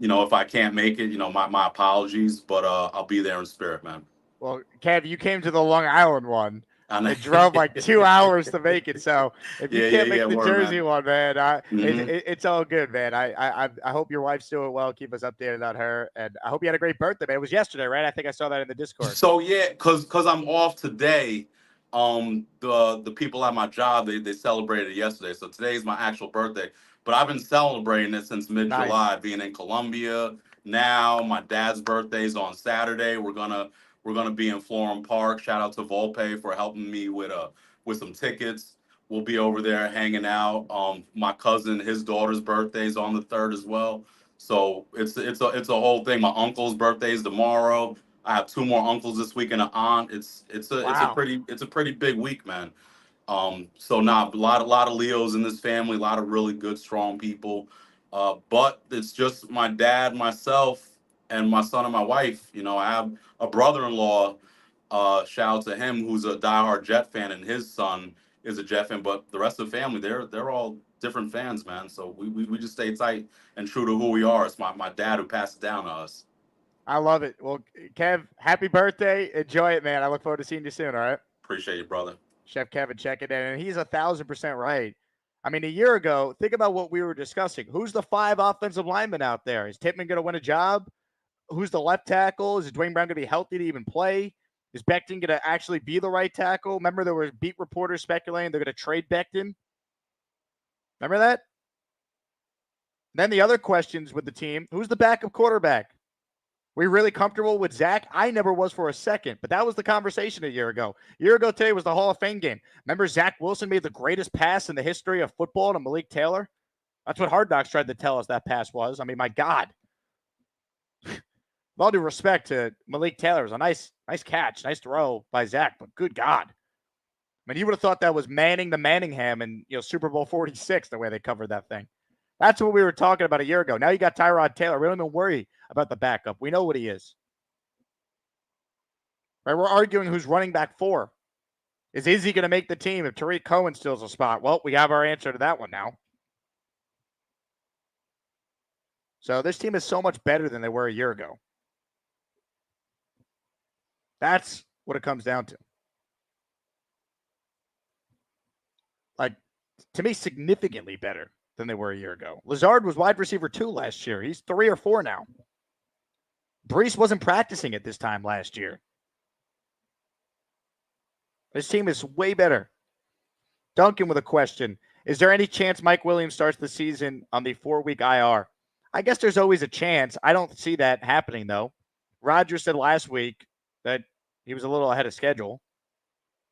If I can't make it, my apologies, but I'll be there in spirit, man. Well, Kev, you came to the Long Island one. It drove like 2 hours to make it. So if you can't make the word, Jersey man. one, man, it's all good, man. I hope your wife's doing well. Keep us updated on her, and I hope you had a great birthday, man. It was yesterday, right? I think I saw that in the Discord. So yeah, cause I'm off today. The people at my job they celebrated yesterday, so today's my actual birthday. But I've been celebrating it since mid-July, being in Columbia. Now my dad's birthday's on Saturday. We're gonna be in Florham Park. Shout out to Volpe for helping me with some tickets. We'll be over there hanging out. My cousin, his daughter's birthday's on the 3rd as well. So it's a whole thing. My uncle's birthday's tomorrow. I have 2 more uncles this week and an aunt. It's a pretty big week, man. So a lot of Leos in this family, a lot of really good, strong people. But it's just my dad, myself, and my son and my wife. I have a brother-in-law, shout out to him, who's a diehard Jet fan, and his son is a Jet fan. But the rest of the family, they're all different fans, man. So we just stay tight and true to who we are. It's my dad who passed it down to us. I love it. Well, Kev, happy birthday. Enjoy it, man. I look forward to seeing you soon, all right? Appreciate you, brother. Chef Kevin checking in, and he's 1,000% right. I mean, a year ago, think about what we were discussing. Who's the 5 offensive linemen out there? Is Tippmann going to win a job? Who's the left tackle? Is Dwayne Brown going to be healthy to even play? Is Becton going to actually be the right tackle? Remember, there were beat reporters speculating they're going to trade Becton. Remember that? Then the other questions with the team, who's the backup quarterback? We really comfortable with Zach? I never was for a second, but that was the conversation a year ago. A year ago today was the Hall of Fame game. Remember Zach Wilson made the greatest pass in the history of football to Malik Taylor? That's what Hard Knocks tried to tell us that pass was. I mean, my God. With all due respect to Malik Taylor, it was a nice catch, nice throw by Zach, but good God. I mean, you would have thought that was Manning to Manningham in Super Bowl 46, the way they covered that thing. That's what we were talking about a year ago. Now you got Tyrod Taylor. We don't even worry about the backup. We know what he is. Right? We're arguing who's running back 4. Is Izzy going to make the team if Tariq Cohen steals a spot? Well, we have our answer to that one now. So this team is so much better than they were a year ago. That's what it comes down to. Like, to me, significantly better than they were a year ago. Lazard was wide receiver 2 last year. He's 3 or 4 now. Brees wasn't practicing at this time last year. This team is way better. Duncan with a question. Is there any chance Mike Williams starts the season on the 4-week IR? I guess there's always a chance. I don't see that happening, though. Rodgers said last week that he was a little ahead of schedule.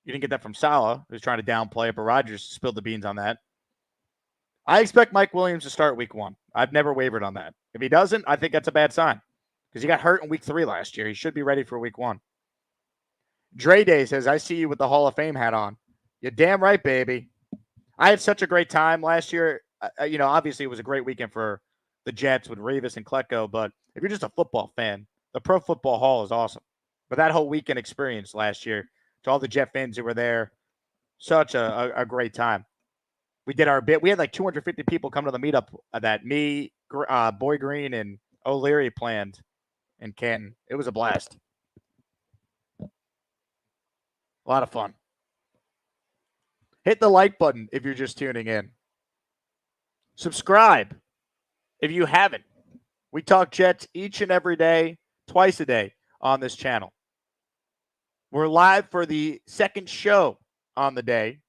You didn't get that from Saleh, who's trying to downplay it, but Rodgers spilled the beans on that. I expect Mike Williams to start week 1. I've never wavered on that. If he doesn't, I think that's a bad sign because he got hurt in week 3 last year. He should be ready for week 1. Dre Day says, I see you with the Hall of Fame hat on. You're damn right, baby. I had such a great time last year. Obviously it was a great weekend for the Jets with Revis and Klecko, but if you're just a football fan, the Pro Football Hall is awesome. But that whole weekend experience last year, to all the Jet fans who were there, such a great time. We did our bit. We had like 250 people come to the meetup that me, Boy Green, and O'Leary planned in Canton. It was a blast. A lot of fun. Hit the like button if you're just tuning in. Subscribe if you haven't. We talk Jets each and every day, twice a day on this channel. We're live for the second show on the day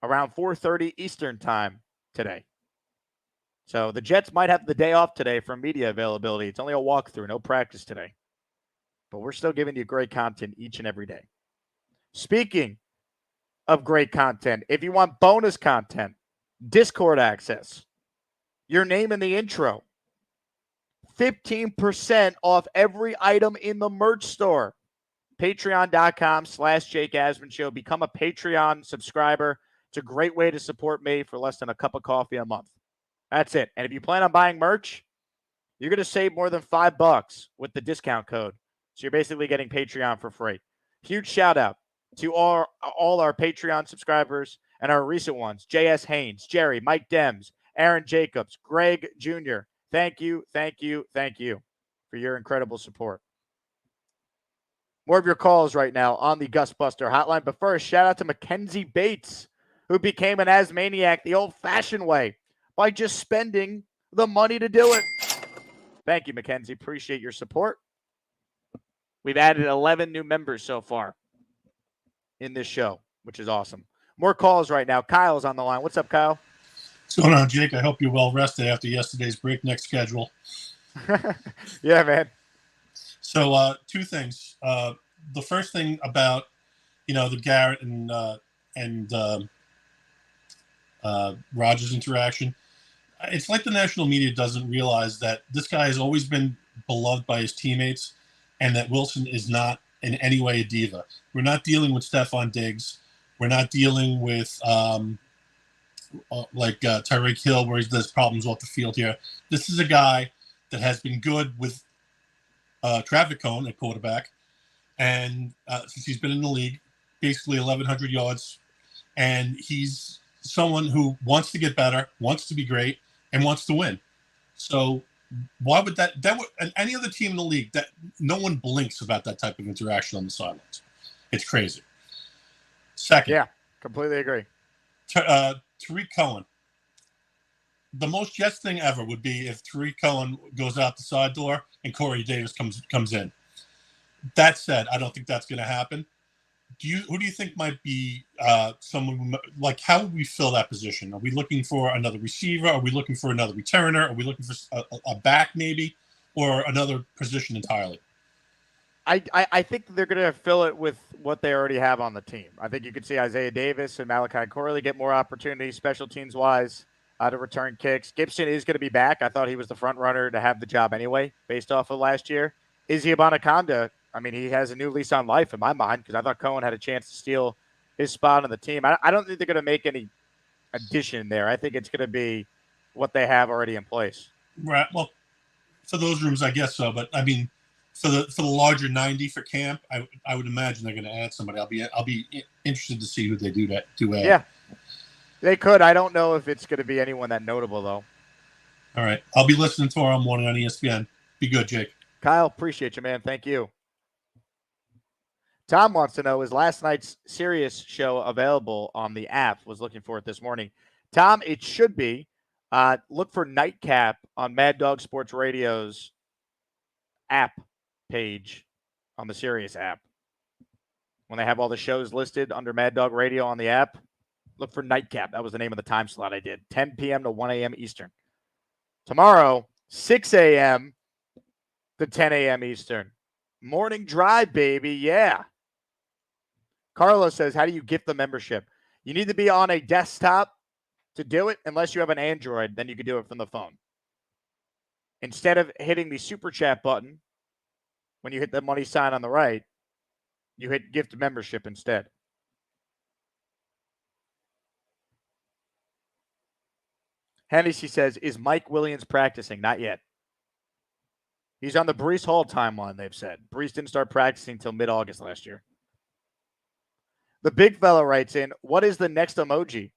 around 4:30 Eastern time today. So the Jets might have the day off today from media availability. It's only a walkthrough, no practice today. But we're still giving you great content each and every day. Speaking of great content, if you want bonus content, Discord access, your name in the intro, 15% off every item in the merch store. Patreon.com/Jake Asman Show. Become a Patreon subscriber. It's a great way to support me for less than a cup of coffee a month. That's it. And if you plan on buying merch, you're going to save more than $5 with the discount code. So you're basically getting Patreon for free. Huge shout out to all our Patreon subscribers and our recent ones. J.S. Haynes, Jerry, Mike Dems, Aaron Jacobs, Greg Jr. Thank you for your incredible support. More of your calls right now on the Gus Buster hotline. But first, shout out to Mackenzie Bates, who became an Asmaniac the old-fashioned way by just spending the money to do it. Thank you, Mackenzie. Appreciate your support. We've added 11 new members so far in this show, which is awesome. More calls right now. Kyle's on the line. What's up, Kyle? What's going on, Jake? I hope you're well rested after yesterday's breakneck schedule. Yeah, man. So, two things. The first thing about, the Garrett and Rodgers interaction. It's like the national media doesn't realize that this guy has always been beloved by his teammates and that Wilson is not in any way a diva. We're not dealing with Stephon Diggs. We're not dealing with Tyreek Hill where there's problems off the field here. This is a guy that has been good with Tarik Cohen at quarterback, and since he's been in the league, basically 1,100 yards, and he's someone who wants to get better, wants to be great, and wants to win. So why would that would, and any other team in the league, that no one blinks about that type of interaction on the sidelines? It's crazy. Second, yeah, completely agree. Tariq Cohen. The most Jets thing ever would be if Tariq Cohen goes out the side door and Corey Davis comes in. That said, I don't think that's going to happen. Who do you think might be someone like? How would we fill that position? Are we looking for another receiver? Are we looking for another returner? Are we looking for a back maybe, or another position entirely? I think they're going to fill it with what they already have on the team. I think you could see Isaiah Davis and Malachi Corley get more opportunities, special teams wise, to return kicks. Gibson is going to be back. I thought he was the front runner to have the job anyway, based off of last year. Izzy Abanikanda, I mean, he has a new lease on life in my mind because I thought Cohen had a chance to steal his spot on the team. I don't think they're going to make any addition there. I think it's going to be what they have already in place. Right. Well, for those rooms, I guess so. But I mean, for the larger 90 for camp, I would imagine they're going to add somebody. I'll be interested to see who they do that to add. Yeah, they could. I don't know if it's going to be anyone that notable though. All right, I'll be listening tomorrow morning on ESPN. Be good, Jake. Kyle, appreciate you, man. Thank you. Tom wants to know, is last night's Sirius show available on the app? Was looking for it this morning. Tom, it should be. Look for Nightcap on Mad Dog Sports Radio's app page on the Sirius app. When they have all the shows listed under Mad Dog Radio on the app, look for Nightcap. That was the name of the time slot I did. 10 p.m. to 1 a.m. Eastern. Tomorrow, 6 a.m. to 10 a.m. Eastern. Morning drive, baby. Yeah. Carlos says, how do you gift the membership? You need to be on a desktop to do it. Unless you have an Android, then you can do it from the phone. Instead of hitting the super chat button, when you hit the money sign on the right, you hit gift membership instead. Hennessy says, is Mike Williams practicing? Not yet. He's on the Brees Hall timeline, they've said. Brees didn't start practicing until mid-August last year. The big fella writes in, what is the next emoji?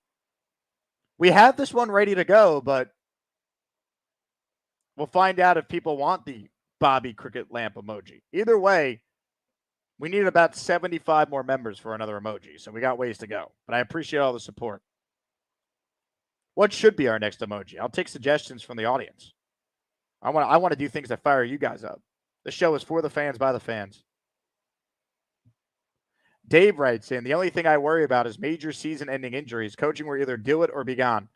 We have this one ready to go, but we'll find out if people want the Bobby Cricket lamp emoji. Either way, we need about 75 more members for another emoji, so we got ways to go. But I appreciate all the support. What should be our next emoji? I'll take suggestions from the audience. I want to do things that fire you guys up. The show is for the fans, by the fans. Dave writes in, the only thing I worry about is major season-ending injuries. Coaching will either do it or be gone.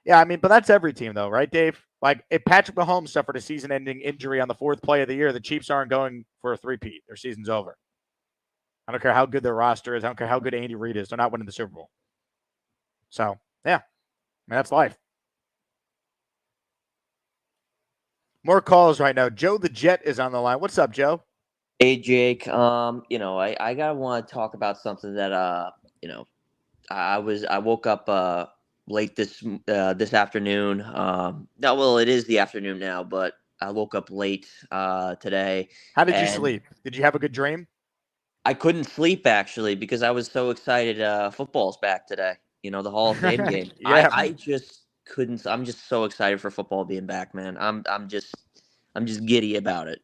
Yeah, I mean, but that's every team, though, right, Dave? Like, if Patrick Mahomes suffered a season-ending injury on the fourth play of the year, the Chiefs aren't going for a three-peat. Their season's over. I don't care how good their roster is. I don't care how good Andy Reid is. They're not winning the Super Bowl. So, yeah, I mean, that's life. More calls right now. Joe the Jet is on the line. What's up, Joe? Hey, Jake. I gotta want to talk about something that I woke up late this afternoon. It is the afternoon now, but I woke up late today. How did you sleep? Did you have a good dream? I couldn't sleep actually because I was so excited. Football's back today. The Hall of Fame game. Yeah. I just couldn't. I'm just so excited for football being back, man. I'm just giddy about it.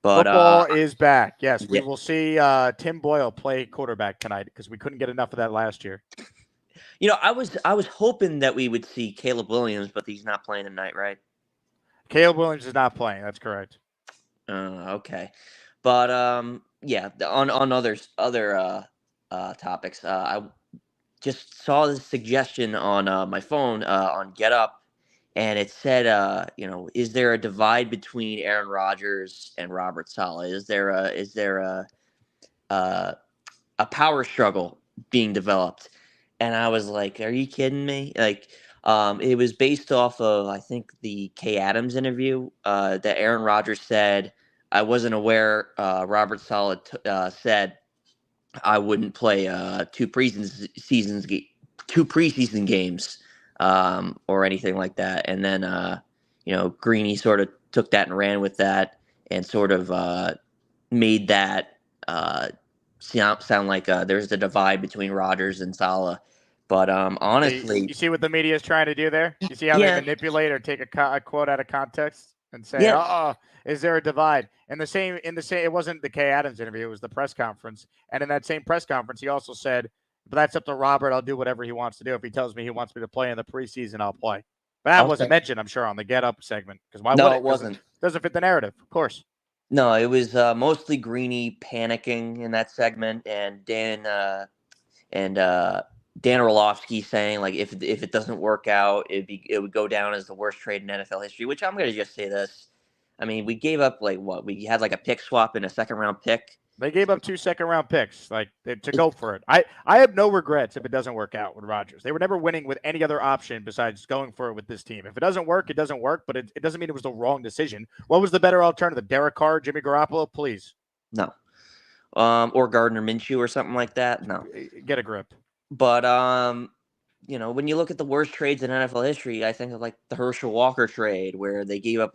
But football is back. Yes, we yeah. will see Tim Boyle play quarterback tonight because we couldn't get enough of that last year. I was hoping that we would see Caleb Williams, but he's not playing tonight, right? Caleb Williams is not playing. That's correct. Okay. But on other topics, I just saw this suggestion on my phone on Get Up, and it said, is there a divide between Aaron Rodgers and Robert Saleh? Is there a power struggle being developed? And I was like, are you kidding me? Like, it was based off of, I think, the Kay Adams interview that Aaron Rodgers said. I wasn't aware Robert Saleh said I wouldn't play two preseason games or anything like that. And then, Greeny sort of took that and ran with that and sort of made that sound like there's a divide between Rodgers and Saleh. But honestly, you see what the media is trying to do there? You see how they manipulate or take a quote out of context and say, is there a divide? In the same, it wasn't the Kay Adams interview, it was the press conference. And in that same press conference, he also said, but that's up to Robert. I'll do whatever he wants to do. If he tells me he wants me to play in the preseason, I'll play. But that wasn't mentioned, I'm sure, on the Get Up segment. Because why would it? It wasn't. It doesn't fit the narrative, of course. No, it was mostly Greeny panicking in that segment, and Dan Orlovsky saying, like, if it doesn't work out, it would go down as the worst trade in NFL history. Which I'm going to just say this. I mean, we gave up we had like a pick swap and a second-round pick. They gave up 2 second-round picks, to go for it. I have no regrets if it doesn't work out with Rodgers. They were never winning with any other option besides going for it with this team. If it doesn't work, it doesn't work, but it doesn't mean it was the wrong decision. What was the better alternative? Derek Carr, Jimmy Garoppolo? Please. No. Or Gardner Minshew or something like that? No. Get a grip. But, when you look at the worst trades in NFL history, I think of like the Herschel Walker trade where they gave up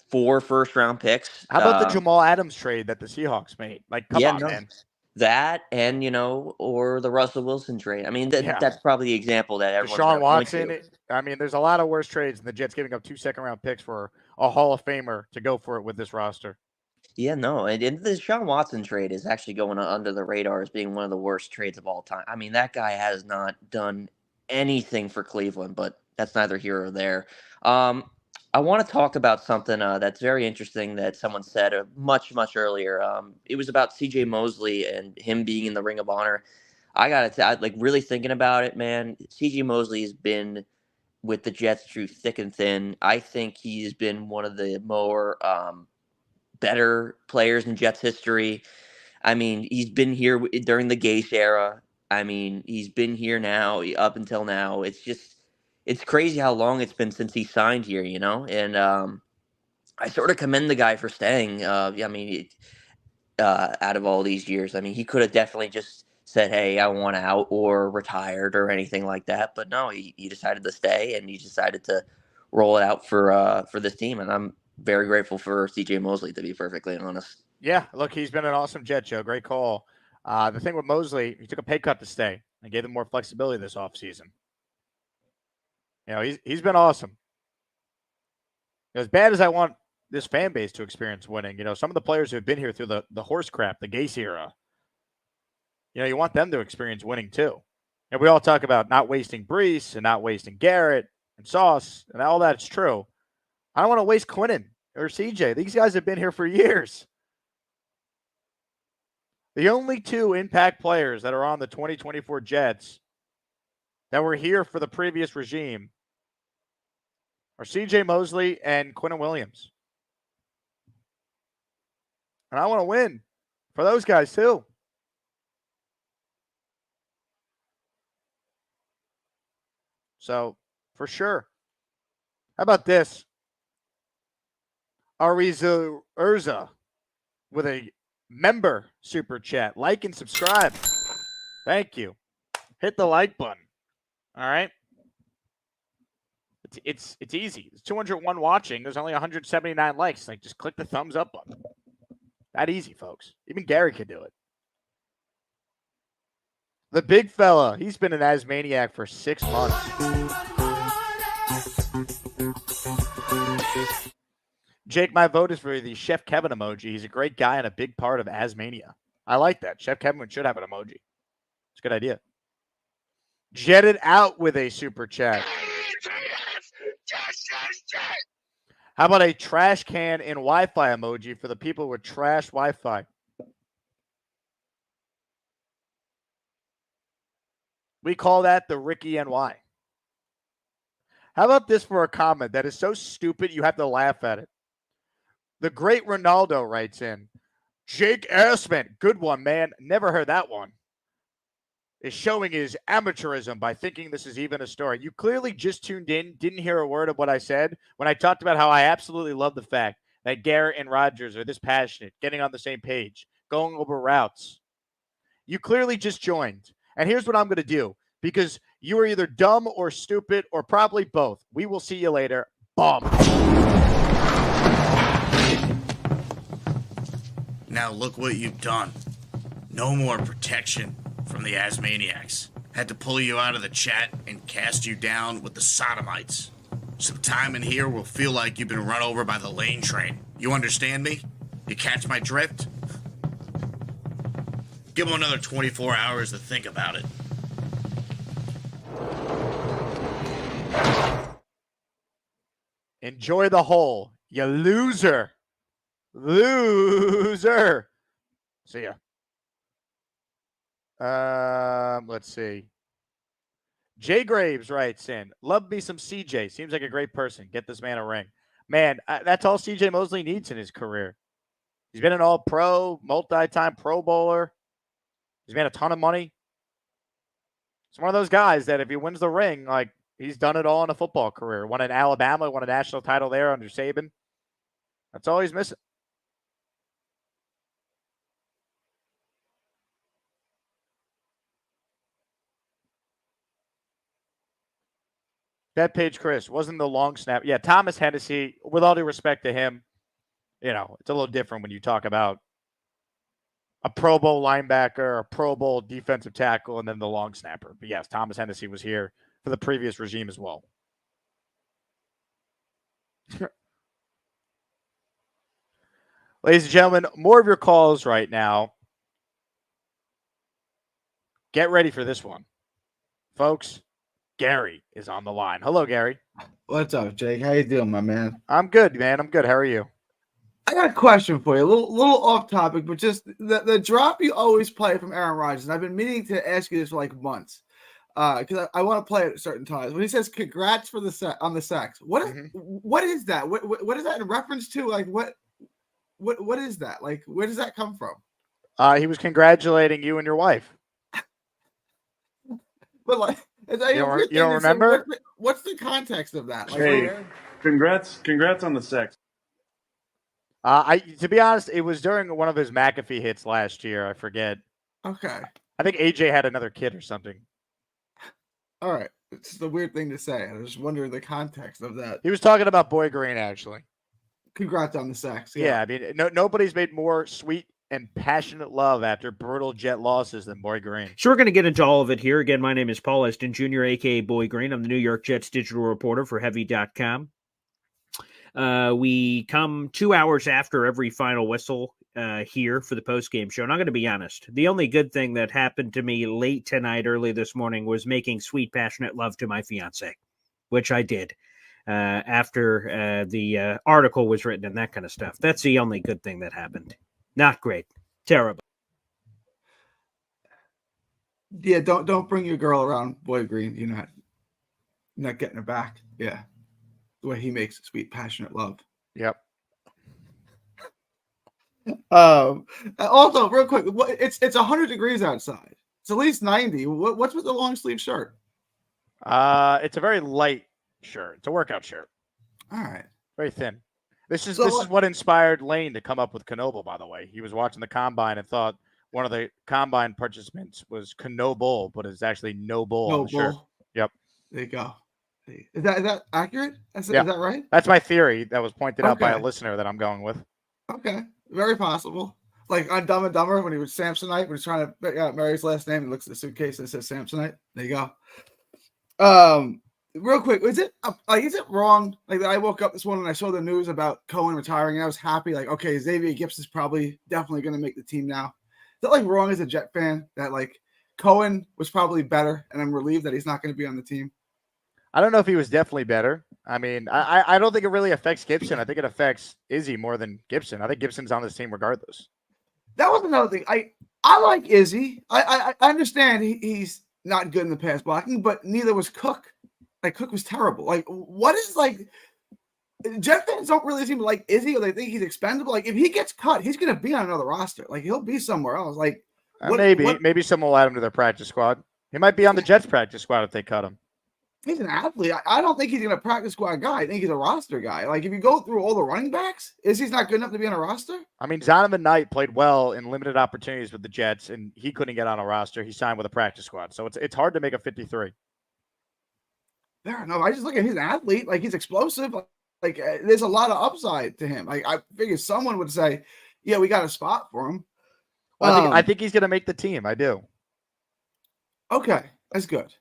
4 first-round picks. How about the Jamal Adams trade that the Seahawks made? Come on, man. That and, or the Russell Wilson trade. I mean, that's probably the example that everyone's Deshaun Watson. I mean, there's a lot of worse trades than the Jets giving up 2 second-round picks for a Hall of Famer to go for it with this roster. Yeah, no. And the Deshaun Watson trade is actually going under the radar as being one of the worst trades of all time. I mean, that guy has not done anything for Cleveland, but that's neither here or there. I want to talk about something that's very interesting that someone said much, much earlier. It was about C.J. Mosley and him being in the Ring of Honor. I got to really thinking about it, man. C.J. Mosley has been with the Jets through thick and thin. I think he's been one of the more better players in Jets history. I mean, he's been here during the Gase era. I mean, he's been here now up until now. It's crazy how long it's been since he signed here, you know? And I sort of commend the guy for staying. I mean, out of all these years, I mean, he could have definitely just said, hey, I want out or retired or anything like that. But no, he decided to stay and he decided to roll it out for this team. And I'm very grateful for C.J. Mosley, to be perfectly honest. Yeah, look, he's been an awesome Jet, Joe. Great call. The thing with Mosley, he took a pay cut to stay and gave him more flexibility this offseason. You know, he's been awesome. As bad as I want this fan base to experience winning, you know, some of the players who have been here through the horse crap, the Gase era, you know, you want them to experience winning too. And we all talk about not wasting Brees and not wasting Garrett and Sauce, and all that's true. I don't want to waste Quinnen or CJ. These guys have been here for years. The only two impact players that are on the 2024 Jets that were here for the previous regime are CJ Mosley and Quinnen Williams. And I want to win for those guys too. So, for sure. How about this? Ariza Urza with a member super chat. Like and subscribe. Thank you. Hit the like button. All right. It's easy. There's 201 watching. There's only 179 likes. Like, just click the thumbs up button. That easy, folks. Even Gary can do it. The big fella, he's been an Asmaniac for 6 months. Jake, my vote is for the Chef Kevin emoji. He's a great guy and a big part of Asmania. I like that. Chef Kevin should have an emoji. It's a good idea. Jetted out with a super chat. How about a trash can and Wi-Fi emoji for the people with trash Wi-Fi? We call that the Ricky NY. How about this for a comment that is so stupid you have to laugh at it? The great Ronaldo writes in, Jake Asman, good one, man. Never heard that one. Is showing his amateurism by thinking this is even a story. You clearly just tuned in, didn't hear a word of what I said when I talked about how I absolutely love the fact that Garrett and Rodgers are this passionate, getting on the same page, going over routes. You clearly just joined. And here's what I'm going to do, because you are either dumb or stupid or probably both. We will see you later. Bum. Now look what you've done. No more protection from the Asmaniacs. Had to pull you out of the chat and cast you down with the sodomites. Some time in here will feel like you've been run over by the lane train. You understand me? You catch my drift? Give them another 24 hours to think about it. Enjoy the hole, you loser. Loser. See ya. Let's see. Jay Graves writes in, love me some CJ. Seems like a great person. Get this man a ring. Man, that's all CJ Mosley needs in his career. He's been an all-pro, multi-time Pro Bowler. He's made a ton of money. He's one of those guys that if he wins the ring, like, he's done it all in a football career. Won in Alabama, won a national title there under Saban. That's all he's missing. That page, Chris, wasn't the long snap. Yeah, Thomas Hennessy, with all due respect to him, you know, it's a little different when you talk about a Pro Bowl linebacker, a Pro Bowl defensive tackle, and then the long snapper. But yes, Thomas Hennessy was here for the previous regime as well. Ladies and gentlemen, more of your calls right now. Get ready for this one. Folks, Gary is on the line. Hello, Gary. What's up, Jake? How you doing, my man? I'm good, man. I'm good. How are you? I got a question for you. A little off topic, but just the drop you always play from Aaron Rodgers. And I've been meaning to ask you this for like months. because I want to play it at certain times. When he says "congrats for the on the sex," what is that? What is that in reference to? Like what is that? Like where does that come from? He was congratulating you and your wife. But like, you don't remember? What's the context of that? Like, Hey, congrats on the sex. To be honest, it was during one of his McAfee hits last year. I forget. Okay. I think AJ had another kid or something. All right. It's just a weird thing to say. I was wondering the context of that. He was talking about Boy Green, actually. Congrats on the sex. Yeah, I mean, nobody's made more sweet and passionate love after brutal Jet losses than Boy Green. So we're going to get into all of it here. Again, my name is Paul Eston Jr., a.k.a. Boy Green. I'm the New York Jets digital reporter for Heavy.com. We come 2 hours after every final whistle here for the postgame show. And I'm going to be honest. The only good thing that happened to me late tonight, early this morning, was making sweet, passionate love to my fiance, which I did after the article was written and that kind of stuff. That's the only good thing that happened. Not great. Terrible. Yeah, don't bring your girl around Boy Green. You're not getting her back. Yeah. The way he makes sweet, passionate love. Yep. Also, real quick, it's 100 degrees outside. It's at least 90. What's with the long sleeve shirt? It's a very light shirt. It's a workout shirt. All right. Very thin. This is what inspired Lane to come up with Knoble, by the way. He was watching the combine and thought one of the combine participants was Knoble, but it's actually no bull on the shirt. Yep. There you go. Is that accurate? Is that right? That's my theory that was pointed out by a listener that I'm going with. Okay. Very possible. Like on Dumb and Dumber when he was Samsonite, when he's trying to figure out Mary's last name and looks at the suitcase and says Samsonite. There you go. Real quick, is it wrong? Like I woke up this morning and I saw the news about Cohen retiring and I was happy. Like, okay, Xavier Gipson's definitely going to make the team now. Is that like wrong as a Jet fan that like Cohen was probably better and I'm relieved that he's not going to be on the team? I don't know if he was definitely better. I mean, I don't think it really affects Gibson. I think it affects Izzy more than Gibson. I think Gibson's on this team regardless. That was another thing. I like Izzy. I understand he's not good in the pass blocking, but neither was Cook. Like Cook was terrible. Like what is like Jet fans don't really seem to like Izzy or they think he's expendable. Like if he gets cut, he's going to be on another roster. Like he'll be somewhere else. Like maybe someone will add him to their practice squad. He might be on the Jets practice squad if they cut him. He's an athlete. I don't think he's going to practice squad guy. I think he's a roster guy. Like if you go through all the running backs, Izzy's not good enough to be on a roster. I mean, Zonovan Knight played well in limited opportunities with the Jets, and he couldn't get on a roster. He signed with a practice squad, so it's hard to make a 53. Fair enough. I just look at he's an athlete. Like he's explosive. Like there's a lot of upside to him. Like I figured someone would say, "Yeah, we got a spot for him." Well, I think he's going to make the team. I do. Okay, that's good.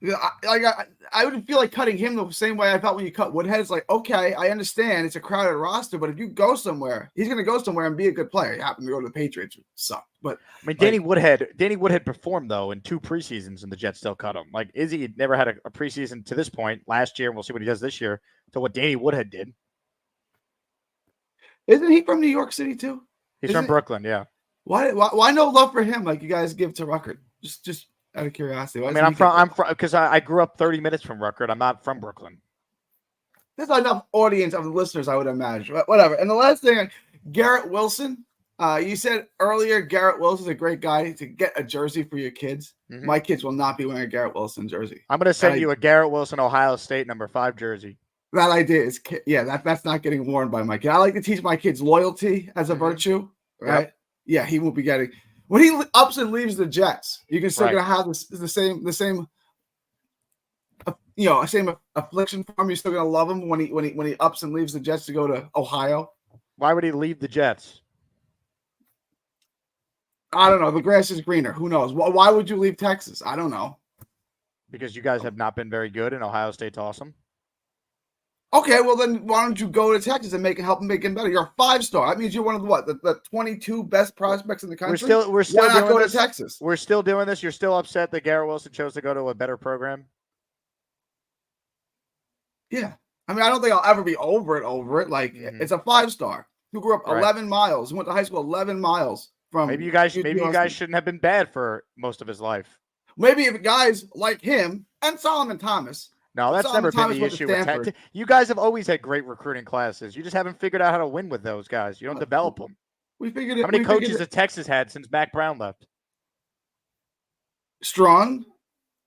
I would feel like cutting him the same way I felt when you cut Woodhead. It's like, okay, I understand it's a crowded roster, but if you go somewhere, he's going to go somewhere and be a good player. He happened to go to the Patriots, which sucked. But I mean, Danny Woodhead performed though in 2 preseasons, and the Jets still cut him. Like Izzy had never had a preseason to this point last year, and we'll see what he does this year. To what Danny Woodhead did. Isn't he from New York City too? He's from Brooklyn, yeah. Why no love for him like you guys give to Ruckert? Just out of curiosity. I mean, I'm from because I grew up 30 minutes from Ruckert. I'm not from Brooklyn. There's enough audience of the listeners, I would imagine. But whatever. And the last thing, Garrett Wilson. You said earlier Garrett Wilson's a great guy to get a jersey for your kids. Mm-hmm. My kids will not be wearing a Garrett Wilson jersey. I'm going to send you a Garrett Wilson Ohio State number 5 jersey. That idea is, that's not getting worn by my kid. I like to teach my kids loyalty as a virtue, right? Yep. Yeah, he won't be getting. When he ups and leaves the Jets, you can still gonna have the same same affliction for him. You're still gonna love him when he ups and leaves the Jets to go to Ohio. Why would he leave the Jets? I don't know. The grass is greener. Who knows? Why would you leave Texas? I don't know. Because you guys have not been very good, and Ohio State's awesome. Okay, well then why don't you go to Texas and help him make him better? You're a 5-star. That means you're one of the 22 best prospects in the country. We're still why not doing go this? To Texas? We're still doing this. You're still upset that Garrett Wilson chose to go to a better program? Yeah. I mean, I don't think I'll ever be over it. Like it's a 5-star who grew up 11 miles, who went to high school 11 miles from. Maybe you guys shouldn't have been bad for most of his life. Maybe if guys like him and Solomon Thomas. No, that's Solomon never been Thomas the went to issue with Stanford. You guys have always had great recruiting classes. You just haven't figured out how to win with those guys. You don't develop them. We figured it. How many we figured coaches it. has Texas had since Mac Brown left? Strong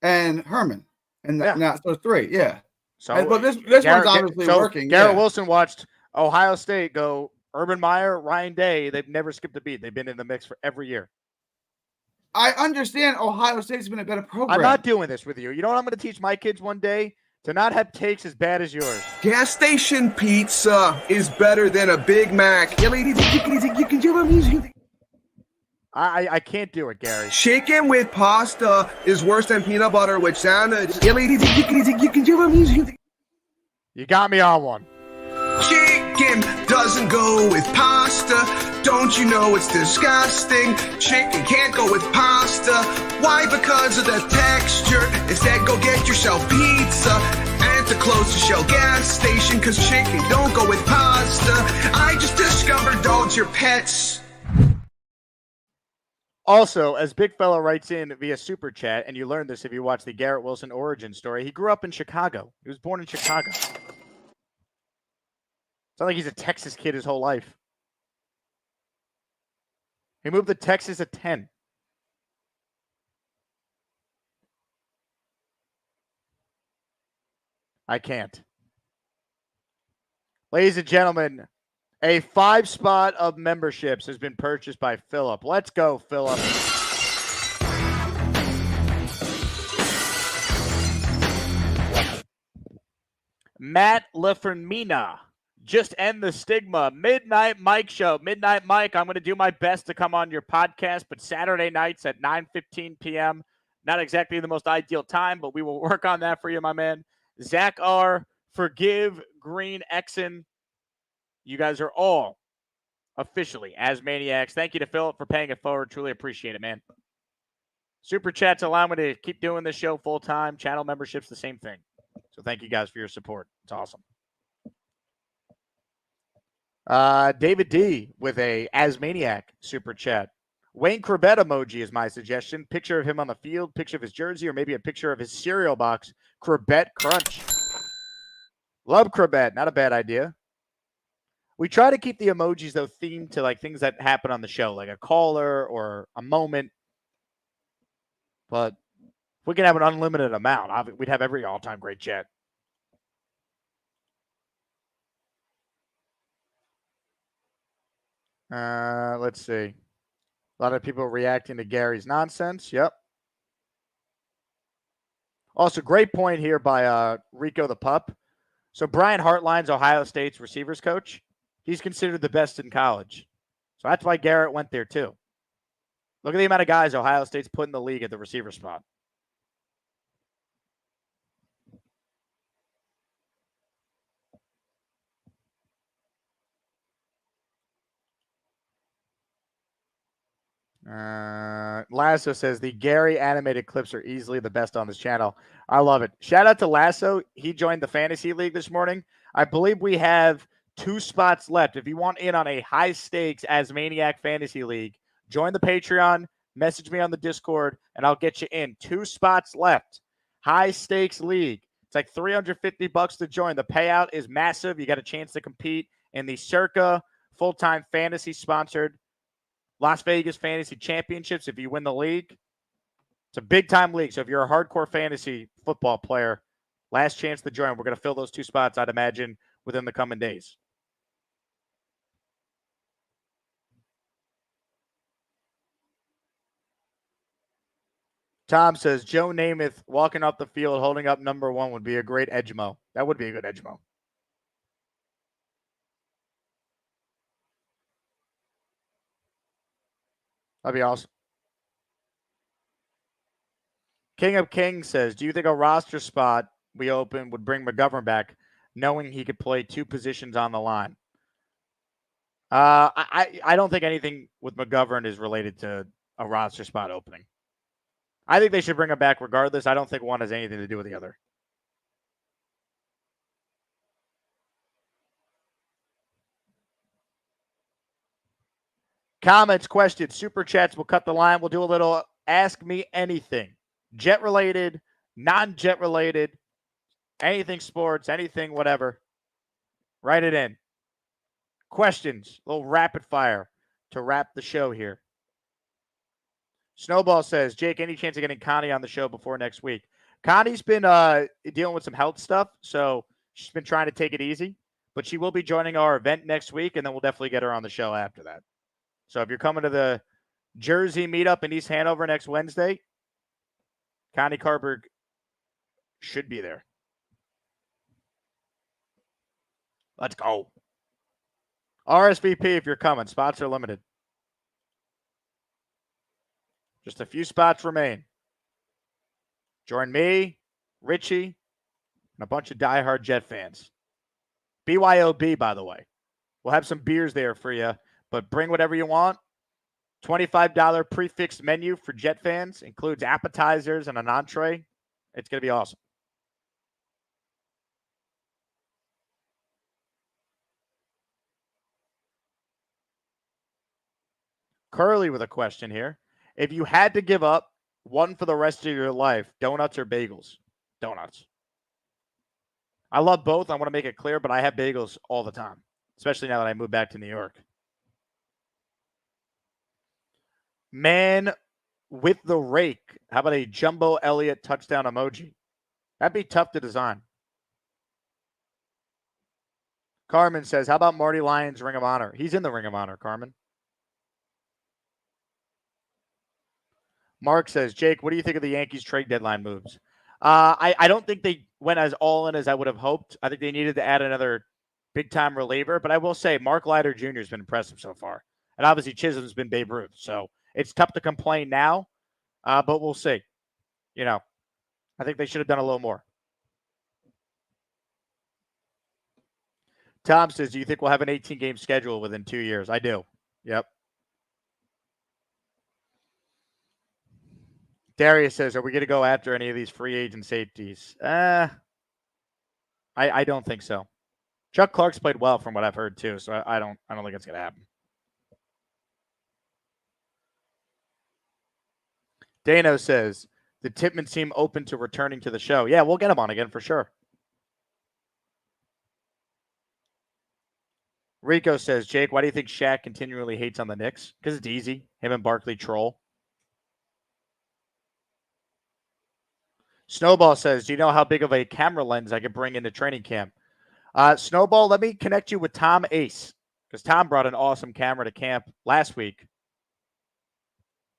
and Herman, and Yeah. now so 3. Yeah. So, but this Garrett, one's obviously so working. Garrett yeah. Wilson watched Ohio State go Urban Meyer, Ryan Day. They've never skipped a beat. They've been in the mix for every year. I understand Ohio State's been a better program. I'm not doing this with you. You know what I'm going to teach my kids one day? To not have takes as bad as yours. Gas station pizza is better than a Big Mac. I can't do it, Gary. Chicken with pasta is worse than peanut butter with sandwich. You got me on one. Chicken doesn't go with pasta. Don't you know it's disgusting? Chicken can't go with pasta. Why? Because of the texture. Instead, go get yourself pizza at the closest Shell gas station. Cause chicken don't go with pasta. I just discovered dogs are pets. Also, as Big Fella writes in via Super Chat, and you learned this if you watch the Garrett Wilson origin story, he grew up in Chicago. He was born in Chicago. It's not like he's a Texas kid his whole life. He moved to Texas at 10. I can't. Ladies and gentlemen, a 5 spot of memberships has been purchased by Philip. Let's go, Philip. Matt Lefernmina. Just end the stigma. Midnight Mike show. Midnight Mike, I'm going to do my best to come on your podcast, but Saturday nights at 9:15 p.m. Not exactly the most ideal time, but we will work on that for you, my man. Zach R., Forgive, Green, Exon. You guys are all officially as Maniacs. Thank you to Philip for paying it forward. Truly appreciate it, man. Super Chats allow me to keep doing this show full time. Channel memberships, the same thing. So thank you guys for your support. It's awesome. David D with a Asmaniac Super Chat. Wayne Corbett emoji is my suggestion. Picture of him on the field, picture of his jersey, or maybe a picture of his cereal box. Corbett Crunch. Love Corbett. Not a bad idea. We try to keep the emojis, though, themed to like things that happen on the show, like a caller or a moment. But if we can have an unlimited amount, we'd have every all-time great Jet. Let's see. A lot of people reacting to Gary's nonsense. Yep. Also, great point here by Rico the Pup. So Brian Hartline's Ohio State's receivers coach. He's considered the best in college. So that's why Garrett went there too. Look at the amount of guys Ohio State's put in the league at the receiver spot. Lasso says the Gary animated clips are easily the best on this channel. I love it. Shout out to Lasso. He joined the fantasy league this morning. I believe we have 2 spots left. If you want in on a high stakes Asmaniac fantasy league, join the Patreon, message me on the Discord, and I'll get you in. 2 spots left. High stakes league. It's like $350 to join. The payout is massive. You got a chance to compete in the Circa full-time fantasy sponsored Las Vegas Fantasy Championships. If you win the league, it's a big-time league. So if you're a hardcore fantasy football player, last chance to join. We're going to fill those 2 spots, I'd imagine, within the coming days. Tom says, Joe Namath walking off the field holding up number 1 would be a great Edgemo. That would be a good Edgemo. That'd be awesome. King of Kings says, do you think a roster spot we open would bring McGovern back, knowing he could play 2 positions on the line? I don't think anything with McGovern is related to a roster spot opening. I think they should bring him back regardless. I don't think one has anything to do with the other. Comments, questions, super chats. We'll cut the line. We'll do a little Ask Me Anything. Jet related, non-jet related, anything sports, anything whatever. Write it in. Questions, a little rapid fire to wrap the show here. Snowball says, Jake, any chance of getting Connie on the show before next week? Connie's been dealing with some health stuff, so she's been trying to take it easy. But she will be joining our event next week, and then we'll definitely get her on the show after that. So if you're coming to the Jersey meetup in East Hanover next Wednesday, Connie Carberg should be there. Let's go. RSVP if you're coming. Spots are limited. Just a few spots remain. Join me, Richie, and a bunch of diehard Jet fans. BYOB, by the way. We'll have some beers there for you, but bring whatever you want. $25 prefixed menu for Jet fans. Includes appetizers and an entree. It's going to be awesome. Curly with a question here. If you had to give up one for the rest of your life, donuts or bagels? Donuts. I love both. I want to make it clear, but I have bagels all the time, especially now that I moved back to New York. Man with the rake. How about a Jumbo Elliott touchdown emoji? That'd be tough to design. Carmen says, how about Marty Lyons' Ring of Honor? He's in the Ring of Honor, Carmen. Mark says, Jake, what do you think of the Yankees trade deadline moves? I don't think they went as all in as I would have hoped. I think they needed to add another big-time reliever. But I will say Mark Leiter Jr. has been impressive so far. And obviously Chisholm's been Babe Ruth. So it's tough to complain now, but we'll see. You know, I think they should have done a little more. Tom says, do you think we'll have an 18-game schedule within 2 years? I do. Yep. Darius says, are we going to go after any of these free agent safeties? I don't think so. Chuck Clark's played well from what I've heard too, so I don't think it's going to happen. Dano says, the Tipman seem open to returning to the show. Yeah, we'll get him on again for sure. Rico says, Jake, why do you think Shaq continually hates on the Knicks? Because it's easy. Him and Barkley troll. Snowball says, do you know how big of a camera lens I could bring into training camp? Snowball, let me connect you with Tom Ace, because Tom brought an awesome camera to camp last week.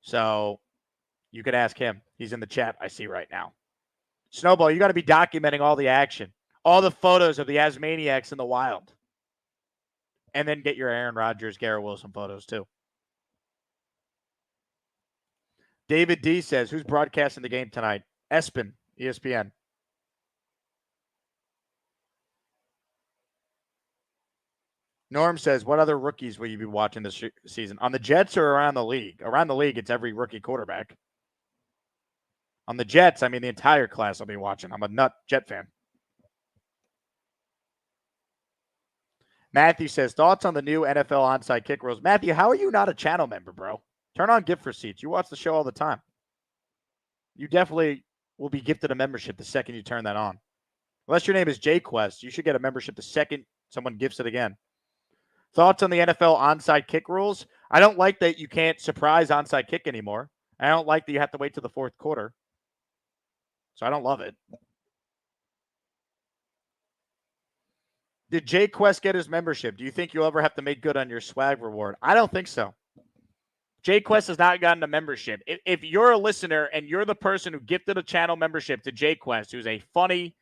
So you could ask him. He's in the chat I see right now. Snowball, you got to be documenting all the action, all the photos of the Asmaniacs in the wild. And then get your Aaron Rodgers, Garrett Wilson photos too. David D says, who's broadcasting the game tonight? Asman, ESPN. Norm says, what other rookies will you be watching this season? On the Jets or around the league? Around the league, it's every rookie quarterback. On the Jets, I mean, the entire class I'll be watching. I'm a nut Jet fan. Matthew says, thoughts on the new NFL onside kick rules? Matthew, how are you not a channel member, bro? Turn on gift receipts. You watch the show all the time. You definitely will be gifted a membership the second you turn that on. Unless your name is JQuest, you should get a membership the second someone gifts it again. Thoughts on the NFL onside kick rules? I don't like that you can't surprise onside kick anymore. I don't like that you have to wait till the fourth quarter. So I don't love it. Did JQuest get his membership? Do you think you'll ever have to make good on your swag reward? I don't think so. JQuest has not gotten a membership. If you're a listener and you're the person who gifted a channel membership to JQuest, who's a funny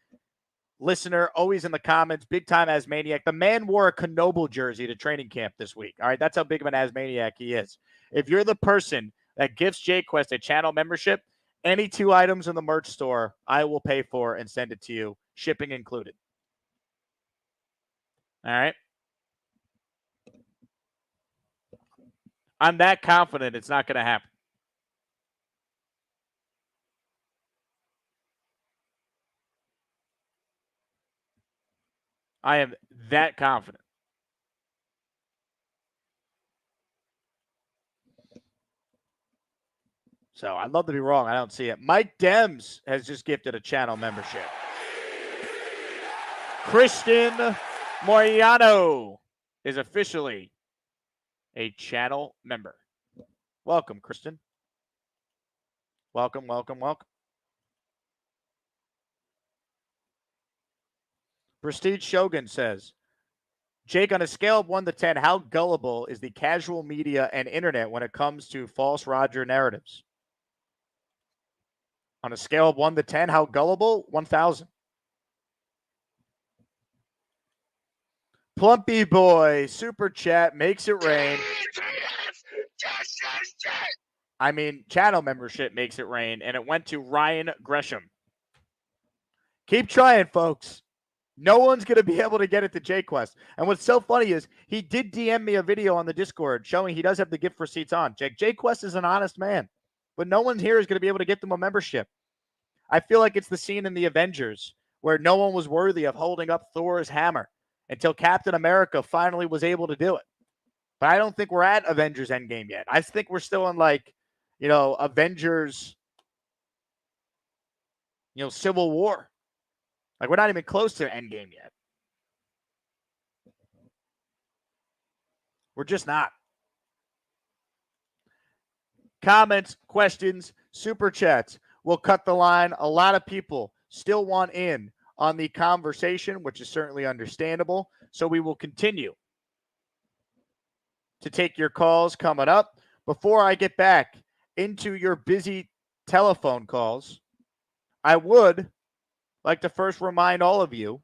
listener, always in the comments, big time Asmaniac. The man wore a Knoble jersey to training camp this week. All right, that's how big of an Asmaniac he is. If you're the person that gifts JQuest a channel membership, any 2 items in the merch store, I will pay for and send it to you, shipping included. All right. I'm that confident it's not going to happen. I am that confident. So I'd love to be wrong. I don't see it. Mike Dems has just gifted a channel membership. Christian Moriano is officially a channel member. Welcome, Kristen. Welcome, welcome, welcome. Prestige Shogun says, Jake, on a scale of 1 to 10, how gullible is the casual media and internet when it comes to false Roger narratives? On a scale of 1 to 10, how gullible? 1,000. Plumpy Boy, Super Chat, makes it rain. I mean, channel membership makes it rain, and it went to Ryan Gresham. Keep trying, folks. No one's going to be able to get it to JQuest. And what's so funny is he did DM me a video on the Discord showing he does have the gift receipts on. JQuest is an honest man, but no one here is going to be able to get them a membership. I feel like it's the scene in the Avengers where no one was worthy of holding up Thor's hammer until Captain America finally was able to do it. But I don't think we're at Avengers Endgame yet. I think we're still in Avengers, Civil War. Like, we're not even close to Endgame yet. We're just not. Comments, questions, super chats. We'll cut the line. A lot of people still want in on the conversation, which is certainly understandable. So we will continue to take your calls coming up. Before I get back into your busy telephone calls, I would like to first remind all of you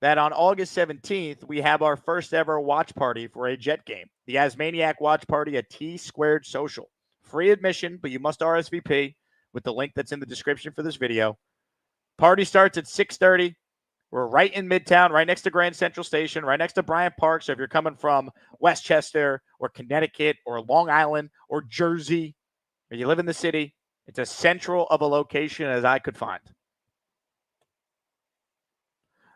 that on August 17th, we have our first ever watch party for a Jet game. The Asmaniac Watch Party at T-Squared Social. Free admission, but you must RSVP with the link that's in the description for this video. Party starts at 6:30. We're right in Midtown, right next to Grand Central Station, right next to Bryant Park. So if you're coming from Westchester or Connecticut or Long Island or Jersey, or you live in the city, it's as central of a location as I could find.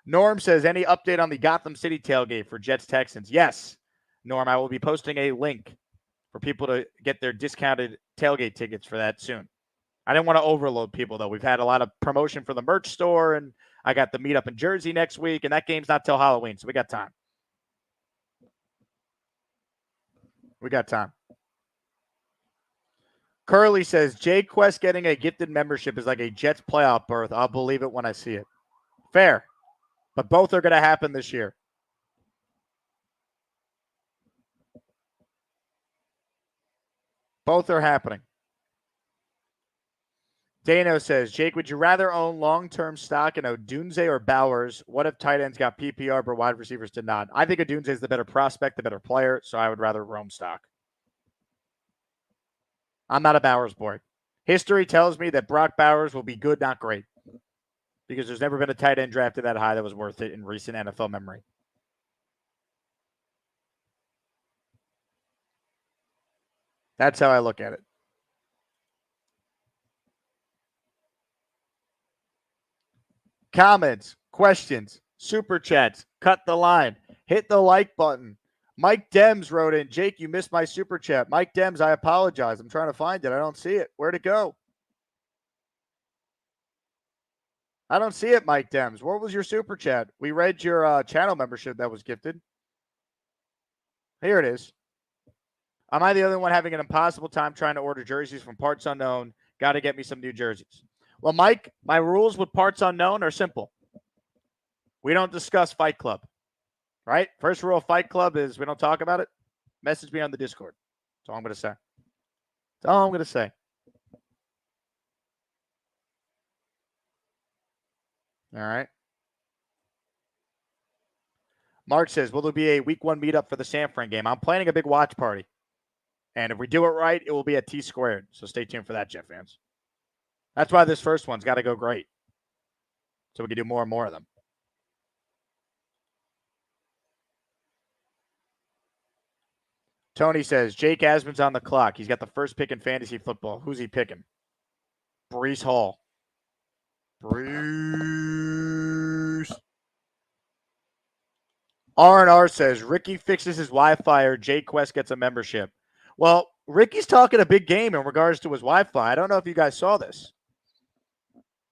Norm says, any update on the Gotham City tailgate for Jets Texans? Yes, Norm, I will be posting a link for people to get their discounted tailgate tickets for that soon. I didn't want to overload people, though. We've had a lot of promotion for the merch store, and I got the meetup in Jersey next week, and that game's not till Halloween, so we got time. We got time. Curly says, Jay Quest getting a gifted membership is like a Jets playoff berth. I'll believe it when I see it. Fair. But both are going to happen this year. Both are happening. Dano says, Jake, would you rather own long-term stock in Odunze or Bowers? What if tight ends got PPR but wide receivers did not? I think Odunze is the better prospect, the better player, so I would rather roam stock. I'm not a Bowers boy. History tells me that Brock Bowers will be good, not great. Because there's never been a tight end drafted that high that was worth it in recent NFL memory. That's how I look at it. Comments, questions, super chats, cut the line, hit the like button. Mike Dems wrote in, Jake, you missed my super chat. Mike Dems, I apologize. I'm trying to find it. I don't see it. Where'd it go? I don't see it, Mike Dems. What was your super chat? We read your channel membership that was gifted. Here it is. Am I the only one having an impossible time trying to order jerseys from Parts Unknown? Got to get me some new jerseys. Well, Mike, my rules with Parts Unknown are simple. We don't discuss Fight Club, right? First rule of Fight Club is we don't talk about it. Message me on the Discord. That's all I'm going to say. That's all I'm going to say. All right. Mark says, will there be a week 1 meetup for the San Fran game? I'm planning a big watch party. And if we do it right, it will be at T-Squared. So stay tuned for that, Jet fans. That's why this first one's got to go great. So we can do more and more of them. Tony says, Jake Asman's on the clock. He's got the first pick in fantasy football. Who's he picking? Breece Hall. Breece. R&R says, Ricky fixes his Wi-Fi or Jay Quest gets a membership. Well, Ricky's talking a big game in regards to his Wi-Fi. I don't know if you guys saw this,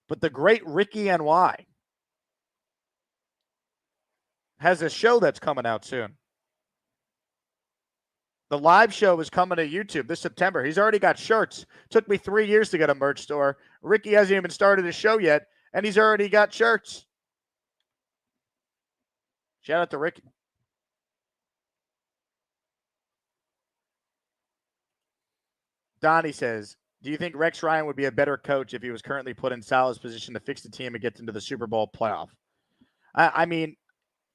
but the great Ricky NY has a show that's coming out soon. The live show is coming to YouTube this September. He's already got shirts. Took me 3 years to get a merch store. Ricky hasn't even started his show yet, and he's already got shirts. Shout out to Ricky. Donnie says, do you think Rex Ryan would be a better coach if he was currently put in Salah's position to fix the team and get into the Super Bowl playoff? I mean,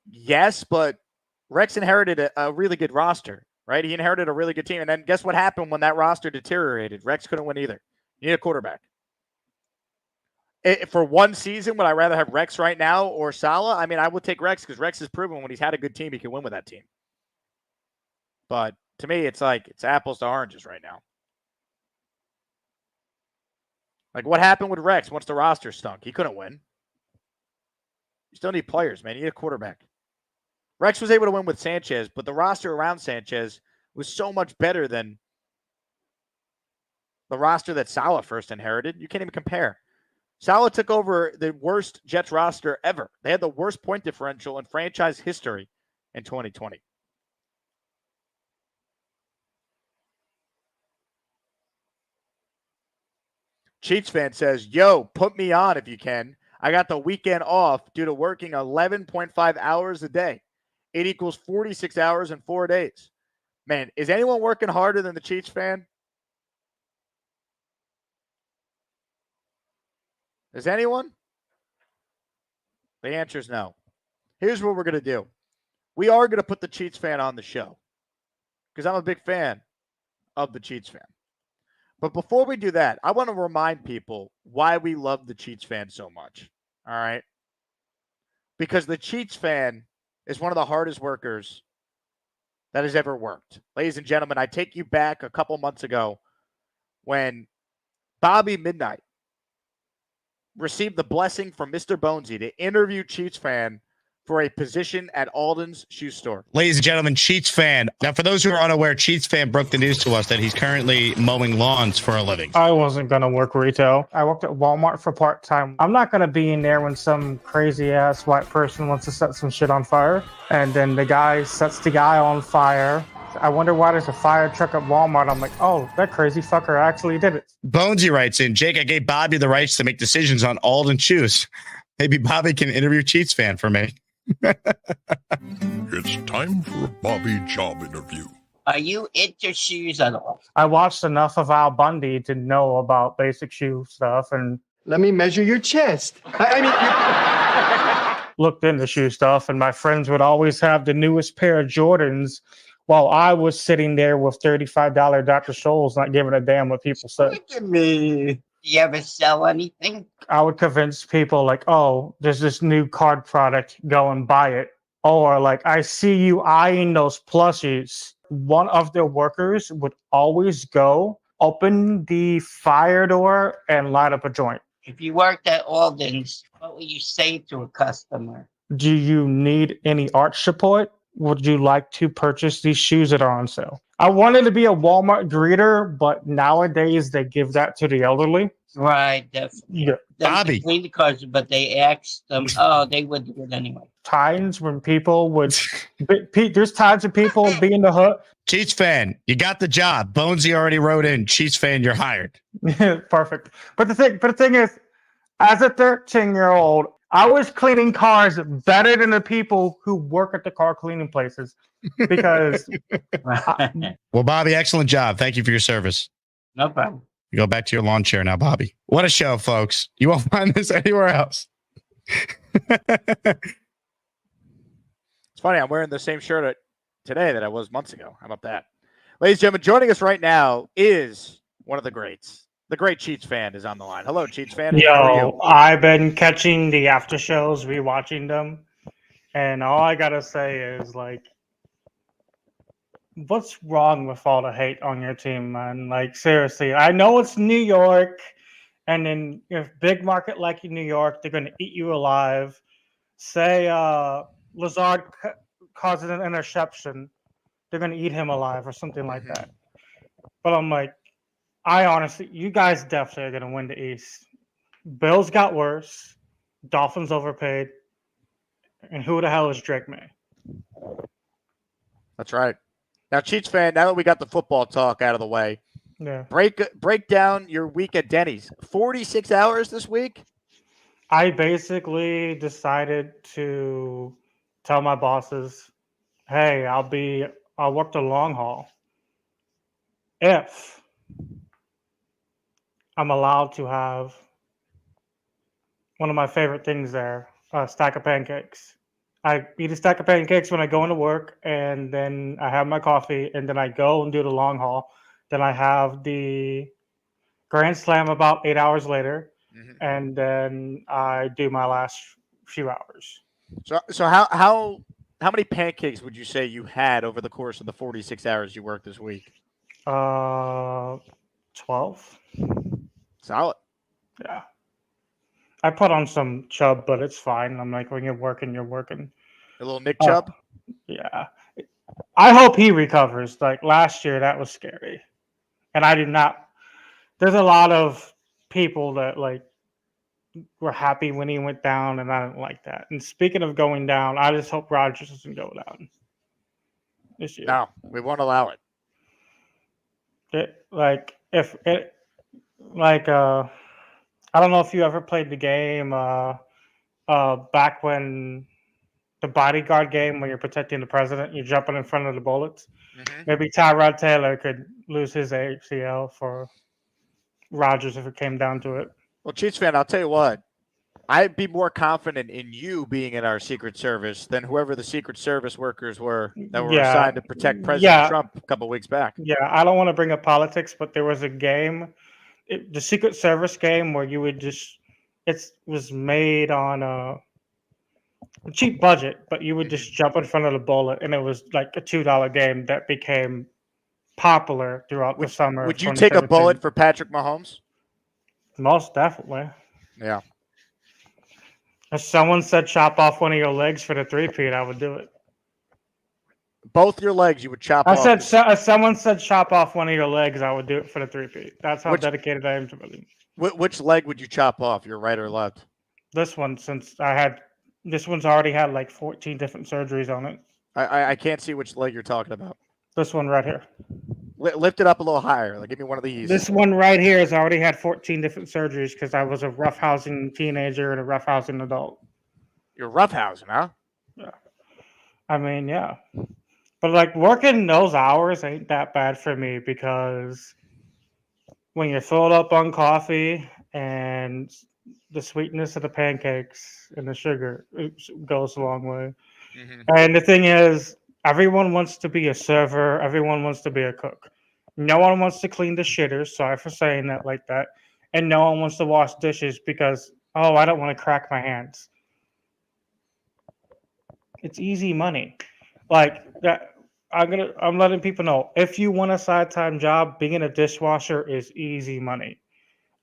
yes, but Rex inherited a really good roster, right? He inherited a really good team. And then guess what happened when that roster deteriorated? Rex couldn't win either. You need a quarterback. For one season, would I rather have Rex right now or Salah? I mean, I would take Rex because Rex has proven when he's had a good team, he can win with that team. But to me, it's like it's apples to oranges right now. Like what happened with Rex once the roster stunk? He couldn't win. You still need players, man. You need a quarterback. Rex was able to win with Sanchez, but the roster around Sanchez was so much better than the roster that Salah first inherited. You can't even compare. Salah took over the worst Jets roster ever. They had the worst point differential in franchise history in 2020. Cheats fan says, yo, put me on if you can. I got the weekend off due to working 11.5 hours a day. It equals 46 hours in 4 days. Man, is anyone working harder than the Cheats fan? Is anyone? The answer is no. Here's what we're going to do. We are going to put the Cheats fan on the show because I'm a big fan of the Cheats fan. But before we do that, I want to remind people why we love the Cheats fan so much. All right? Because the Cheats fan is one of the hardest workers that has ever worked. Ladies and gentlemen, I take you back a couple months ago when Bobby Midnight received the blessing from Mr. Bonesy to interview Cheats fan for a position at Alden's shoe store. Ladies and gentlemen, Cheats fan. Now, for those who are unaware, Cheats fan broke the news to us that he's currently mowing lawns for a living. I wasn't going to work retail. I worked at Walmart for part-time. I'm not going to be in there when some crazy-ass white person wants to set some shit on fire, and then the guy sets the guy on fire. I wonder why there's a fire truck at Walmart. I'm like, oh, that crazy fucker actually did it. Bonesy writes in, Jake, I gave Bobby the rights to make decisions on Alden shoes. Maybe Bobby can interview Cheats fan for me. It's time for a Bobby job interview. Are you into shoes at all? I watched enough of Al Bundy to know about basic shoe stuff and let me measure your chest. Looked into shoe stuff, and my friends would always have the newest pair of Jordans while I was sitting there with $35 Dr. Scholl's not giving a damn what people said. Look at me. Do you ever sell anything? I would convince people like, oh, there's this new card product, go and buy it. Or like, I see you eyeing those plushies. One of their workers would always go open the fire door and light up a joint. If you worked at Alden's, what would you say to a customer? Do you need any art support? Would you like to purchase these shoes that are on sale? I wanted to be a Walmart greeter, but nowadays they give that to the elderly. Right, definitely. Yeah. Bobby. Clean the cars, but they asked them, oh, they would do it anyway. Times when people would, there's times when people would be in the hood. Cheats fan, you got the job. Bonesy already wrote in. Cheats fan, you're hired. Perfect. But the thing is, as a 13-year-old, I was cleaning cars better than the people who work at the car cleaning places because. Well, Bobby, excellent job. Thank you for your service. No problem. You go back to your lawn chair now, Bobby. What a show, folks. You won't find this anywhere else. It's funny. I'm wearing the same shirt today that I was months ago. How about that? Ladies and gentlemen, joining us right now is one of the greats. The great Cheats fan is on the line. Hello, Cheats fan. Yo, I've been catching the after shows, rewatching them, and all I gotta say is like, what's wrong with all the hate on your team, man? Like, seriously, I know it's New York, and in a big market like in New York, they're gonna eat you alive. Say Lazard causes an interception, they're gonna eat him alive or something like that. But I'm like, I honestly, you guys definitely are going to win the East. Bills got worse. Dolphins overpaid. And who the hell is Drake May? That's right. Now, Cheats fan, now that we got the football talk out of the way, Yeah. break down your week at Denny's. 46 hours this week? I basically decided to tell my bosses, hey, I'll work the long haul if I'm allowed to have one of my favorite things there, a stack of pancakes. I eat a stack of pancakes when I go into work, and then I have my coffee, and then I go and do the long haul. Then I have the Grand Slam about 8 hours later, and then I do my last few hours. So how many pancakes would you say you had over the course of the 46 hours you worked this week? 12. Solid. Yeah. I put on some chub, but it's fine. I'm like, when you're working, you're working. A little Nick Chubb? Yeah. I hope he recovers. Like last year, that was scary. And I did not. There's a lot of people that like were happy when he went down, and I didn't like that. And speaking of going down, I just hope Rodgers doesn't go down this year. No, we won't allow it. I don't know if you ever played the game back when the bodyguard game when you're protecting the president, you're jumping in front of the bullets. Maybe Tyrod Taylor could lose his ACL for Rodgers if it came down to it. Well, Chiefs fan, I'll tell you what. I'd be more confident in you being in our Secret Service than whoever the Secret Service workers were that were assigned to protect President Trump a couple weeks back. Yeah, I don't want to bring up politics, but there was a game, the Secret Service game, where you would it was made on a cheap budget, but you would just jump in front of the bullet, and it was like a $2 game that became popular throughout the summer. Would you take a bullet for Patrick Mahomes? Most definitely. Yeah. If someone said chop off one of your legs for the three-peat, I would do it. Both your legs you would chop off? If someone said chop off one of your legs, I would do it for the three-peat. That's how dedicated I am to it. Which leg would you chop off, your right or left? This one, this one's already had like 14 different surgeries on it. I can't see which leg you're talking about. This one right here. Lift it up a little higher. Like, give me one of these. This one right here has already had 14 different surgeries because I was a roughhousing teenager and a roughhousing adult. You're roughhousing, huh? Yeah. I mean, yeah. But like working those hours ain't that bad for me because when you're filled up on coffee and the sweetness of the pancakes and the sugar, it goes a long way. And the thing is, everyone wants to be a server. Everyone wants to be a cook. No one wants to clean the shitters. Sorry for saying that like that. And no one wants to wash dishes because, I don't want to crack my hands. It's easy money. Like that. I'm letting people know, if you want a side-time job, being a dishwasher is easy money.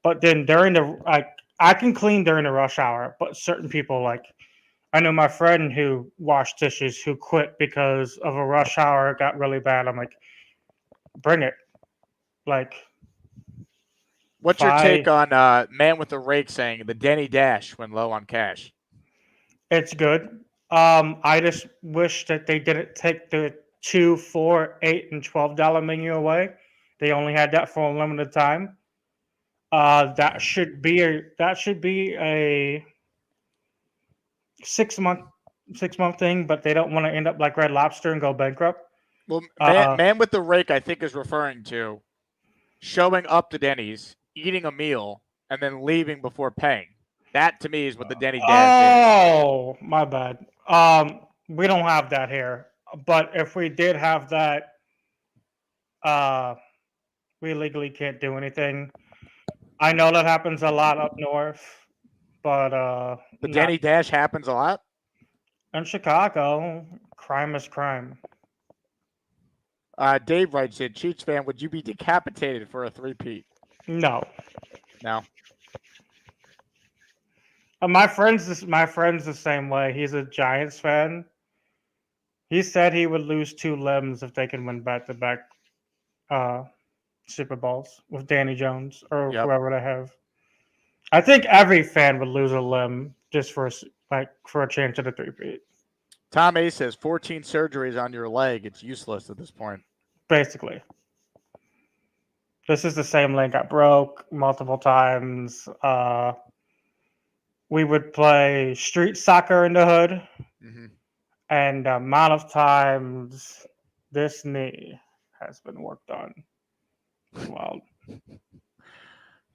But then I can clean during the rush hour, but certain people I know my friend who washed dishes who quit because of a rush hour. It got really bad. I'm like, bring it. What's your take on man with the rake saying the Denny Dash when low on cash? It's good. I just wish that they didn't take the $2, $4, $8, and $12 menu away. They only had that for a limited time. That should be a 6-month thing, but they don't want to end up like Red Lobster and go bankrupt. Well, man with the rake, I think, is referring to showing up to Denny's, eating a meal, and then leaving before paying. That to me is what the Denny Dash is. Oh, my bad. We don't have that here. But if we did have that, we legally can't do anything. I know that happens a lot up north, but the Denny Dash happens a lot in Chicago. Crime is crime. Dave writes in, Cheats fan, would you be decapitated for a three-peat? No. My friend's the same way. He's a Giants fan. He said he would lose 2 limbs if they can win back-to-back Super Bowls with Danny Jones or whoever they have. I think every fan would lose a limb just for a chance at a three-peat. Tom A says 14 surgeries on your leg. It's useless at this point. Basically. This is the same leg I broke multiple times. We would play street soccer in the hood. Mm-hmm. And the amount of times this knee has been worked on. Wild.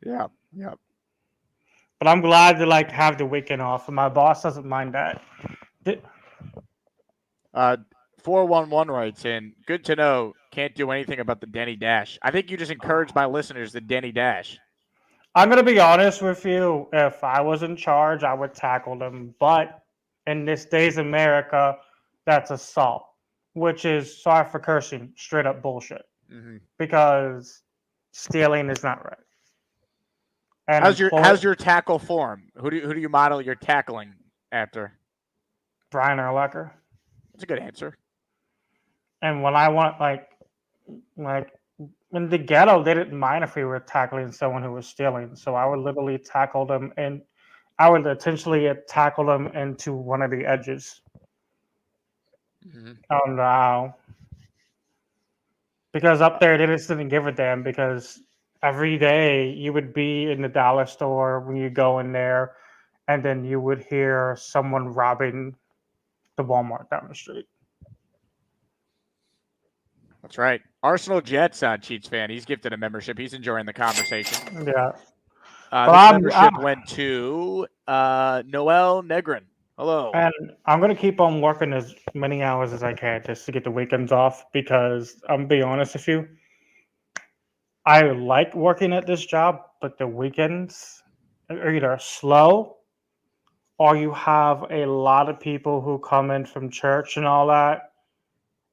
Yeah. But I'm glad to have the weekend off, and my boss doesn't mind that. 411 writes in, good to know, can't do anything about the Denny Dash. I think you just encouraged my listeners the Denny Dash. I'm going to be honest with you. If I was in charge, I would tackle them. But in this day's America, that's assault, which is, sorry for cursing, straight up bullshit. Mm-hmm. Because stealing is not right. And how's your tackle form? Who do you model your tackling after? Brian Urlacher. That's a good answer. And when I want like in the ghetto, they didn't mind if we were tackling someone who was stealing. So I would literally tackle them, and I would intentionally tackle them into one of the edges. Mm-hmm. Oh no! Because up there, they just didn't give a damn. Because every day you would be in the dollar store when you go in there, and then you would hear someone robbing the Walmart down the street. That's right. Arsenal Jets Cheats fan. He's gifted a membership. He's enjoying the conversation. Yeah. This membership went to Noel Negrin. Hello. And I'm going to keep on working as many hours as I can just to get the weekends off because I'm going to be honest with you. I like working at this job, but the weekends are either slow or you have a lot of people who come in from church and all that.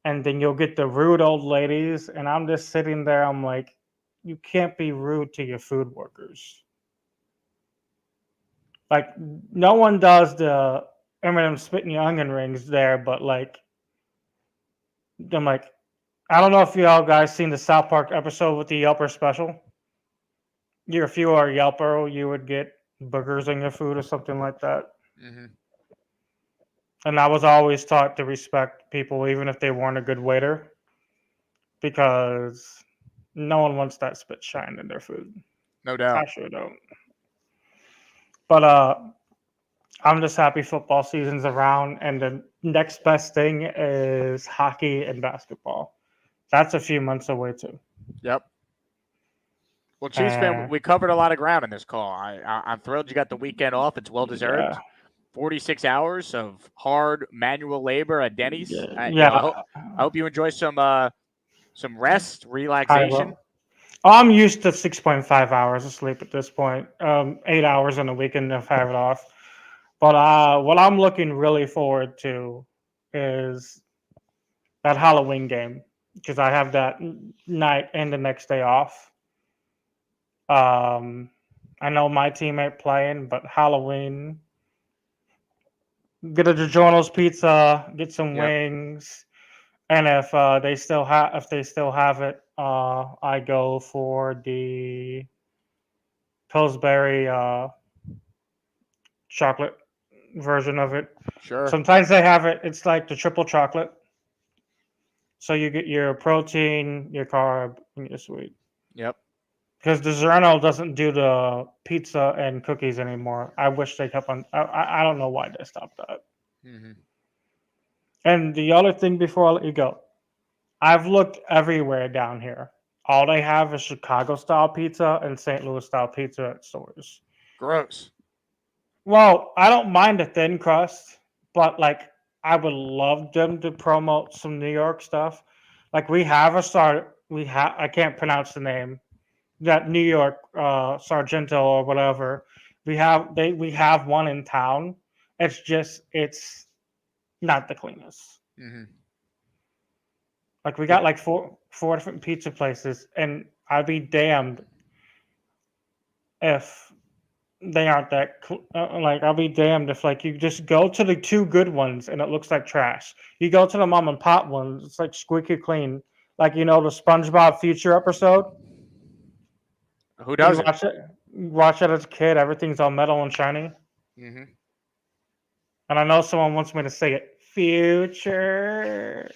And then you'll get the rude old ladies. And I'm just sitting there. I'm like, you can't be rude to your food workers. Like, no one does the Eminem spitting your onion rings there, but like, I'm like, I don't know if y'all guys seen the South Park episode with the Yelper special. If you are a Yelper, you would get boogers in your food or something like that. Mm-hmm. And I was always taught to respect people, even if they weren't a good waiter, because no one wants that spit shine in their food. No doubt. I sure don't. But I'm just happy football season's around, and the next best thing is hockey and basketball. That's a few months away too. Yep. Well, Chiefs fan, we covered a lot of ground in this call. I'm thrilled you got the weekend off. It's well deserved. Yeah. 46 hours of hard manual labor at Denny's. Yeah. I hope you enjoy some rest, relaxation. I'm used to 6.5 hours of sleep at this point. 8 hours on the weekend if I have it off. But what I'm looking really forward to is that Halloween game because I have that night and the next day off. I know my team ain't playing, but Halloween. Get a DiGiorno's pizza, get some wings, and if they still have it, I go for the Pillsbury chocolate version of it. Sure. Sometimes they have it. It's like the triple chocolate, so you get your protein, your carb, and your sweet. Yep. Because DiGiorno doesn't do the pizza and cookies anymore. I wish they kept on. I don't know why they stopped that. Mm-hmm. And the other thing before I let you go, I've looked everywhere down here. All they have is Chicago-style pizza and St. Louis-style pizza at stores. Gross. Well, I don't mind the thin crust, but like I would love them to promote some New York stuff. Like we have I can't pronounce the name. That New York Sargento or whatever. We have one in town. It's not the cleanest. Mm-hmm. Like we got like four different pizza places, and I'd be damned if they aren't that. Like I'll be damned if like you just go to the two good ones and it looks like trash. You go to the mom and pop ones, it's like squeaky clean. Like the SpongeBob Future episode. Who doesn't? Watch it as a kid. Everything's all metal and shiny. Mm-hmm. And I know someone wants me to say it. Future.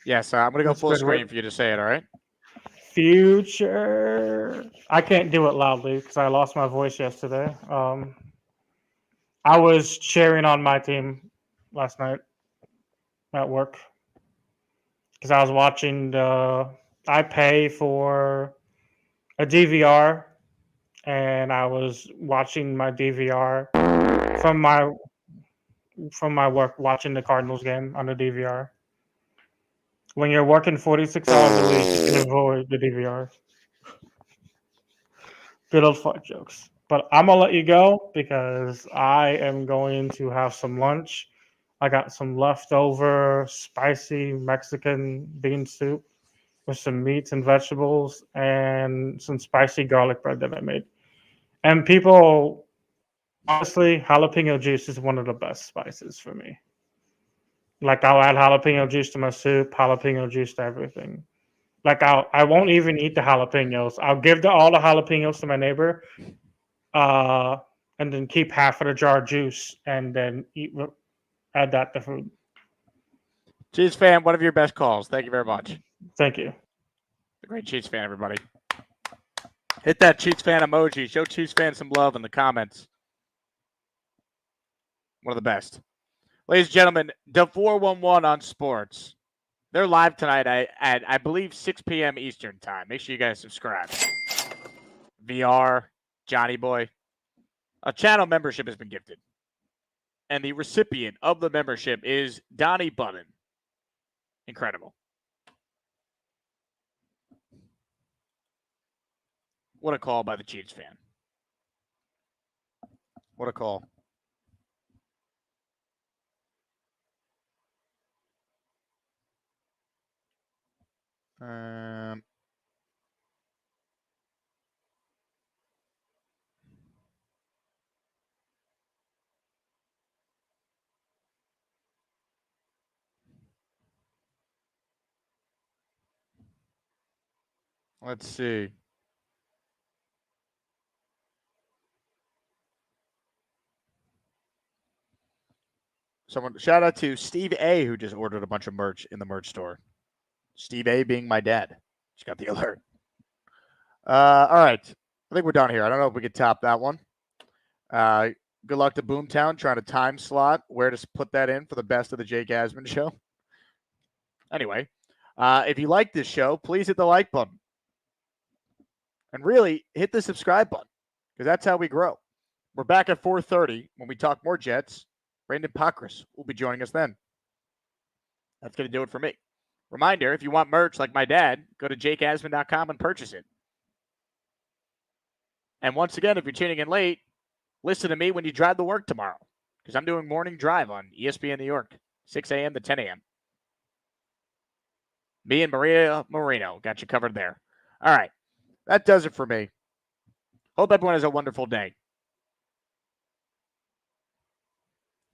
Yes, I'm gonna go That's full good screen work. for you to say it. All right. Future. I can't do it loudly because I lost my voice yesterday. I was cheering on my team last night at work because I was watching I pay for a DVR and I was watching my DVR from my work, watching the Cardinals game on the DVR. When you're working 46 hours a week, you can avoid the DVR. Good old fart jokes. But I'm going to let you go because I am going to have some lunch. I got some leftover spicy Mexican bean soup with some meats and vegetables and some spicy garlic bread that I made. And people, honestly, jalapeno juice is one of the best spices for me. Like I'll add jalapeno juice to my soup, jalapeno juice to everything. Like I won't even eat the jalapenos. I'll give all the jalapenos to my neighbor, and then keep half of the jar of juice, and then add that to food. Chiefs fan, one of your best calls. Thank you very much. Thank you. The great Chiefs fan, everybody. Hit that Chiefs fan emoji. Show Chiefs fan some love in the comments. One of the best. Ladies and gentlemen, the 411 on sports. They're live tonight at I believe, 6 p.m. Eastern time. Make sure you guys subscribe. VR, Johnny Boy. A channel membership has been gifted. And the recipient of the membership is Donnie Button. Incredible. What a call by the Chiefs fan. What a call. Let's see. Someone shout out to Steve A, who just ordered a bunch of merch in the merch store. Steve A being my dad. Just got the alert. All right. I think we're done here. I don't know if we could top that one. Good luck to Boomtown trying to time slot where to put that in for the best of the Jake Asman show. Anyway, if you like this show, please hit the like button. And really, hit the subscribe button because that's how we grow. We're back at 4:30 when we talk more Jets. Brandon Pockris will be joining us then. That's going to do it for me. Reminder, if you want merch like my dad, go to jakeasman.com and purchase it. And once again, if you're tuning in late, listen to me when you drive to work tomorrow because I'm doing morning drive on ESPN New York, 6 a.m. to 10 a.m. Me and Maria Marino got you covered there. All right. That does it for me. Hope everyone has a wonderful day.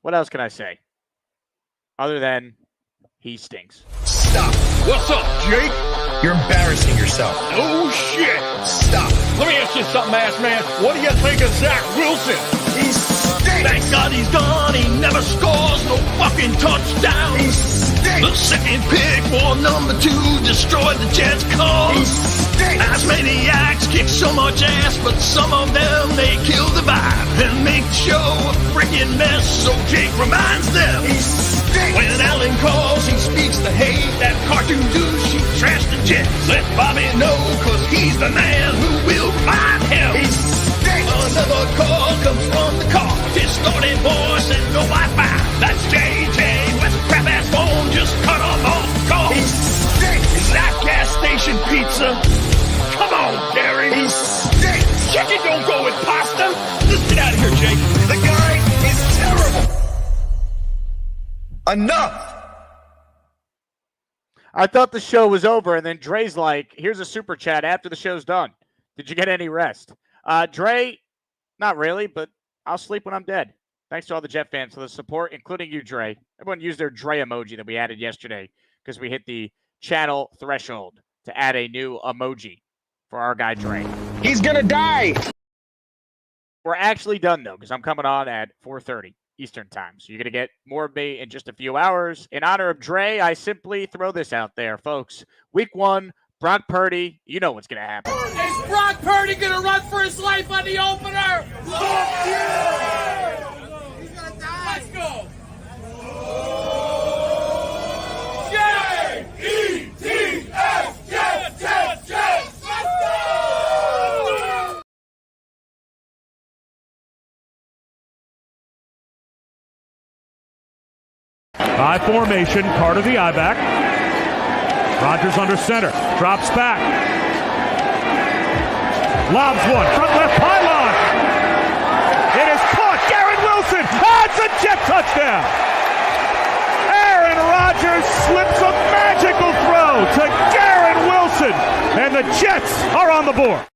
What else can I say? Other than he stinks. Stop. What's up, Jake? You're embarrassing yourself. Oh, shit. Stop. Let me ask you something, ass man. What do you think of Zach Wilson? He stinks. Thank God he's gone. He never scores no fucking touchdown. He stinks. The second pick for number 2 destroyed the Jets' cause. He stinks. As maniacs kick so much ass, but some of them, they kill the vibe and make the show a freaking mess. So Jake reminds them. He stinks. When Allen calls, he speaks the hate. That cartoon douche, he trashed the Jets. Let Bobby know, cause he's the man who will remind him. He stinks. Another call comes from the car. Distorted voice and no Wi-Fi. That's JJ with a crap-ass phone just cut off all the calls. He stinks. Is that gas station pizza? Come on, Gary. He stinks. Chicken don't go with pasta. Just get out of here, Jake. The guy is terrible. Enough. I thought the show was over, and then Dre's like, here's a super chat after the show's done. Did you get any rest? Dre, not really, but I'll sleep when I'm dead. Thanks to all the Jet fans for the support, including you, Dre. Everyone used their Dre emoji that we added yesterday because we hit the channel threshold to add a new emoji for our guy Dre. He's gonna die. We're actually done though, because I'm coming on at 4:30 Eastern time. So you're gonna get more of me in just a few hours. In honor of Dre, I simply throw this out there, folks. Week 1, Brock Purdy. You know what's gonna happen. Is Brock Purdy gonna run for his life on the opener? Yeah! He's gonna die. Let's go. J-E-T-S, Jets, Jets, Jets. Let's go. High formation, Carter the I-back. Rodgers under center, drops back. Lobs one, front left pylon. It is caught, Garrett Wilson, it's a Jet touchdown. Aaron Rodgers slips a magical throw to Garrett Wilson, and the Jets are on the board.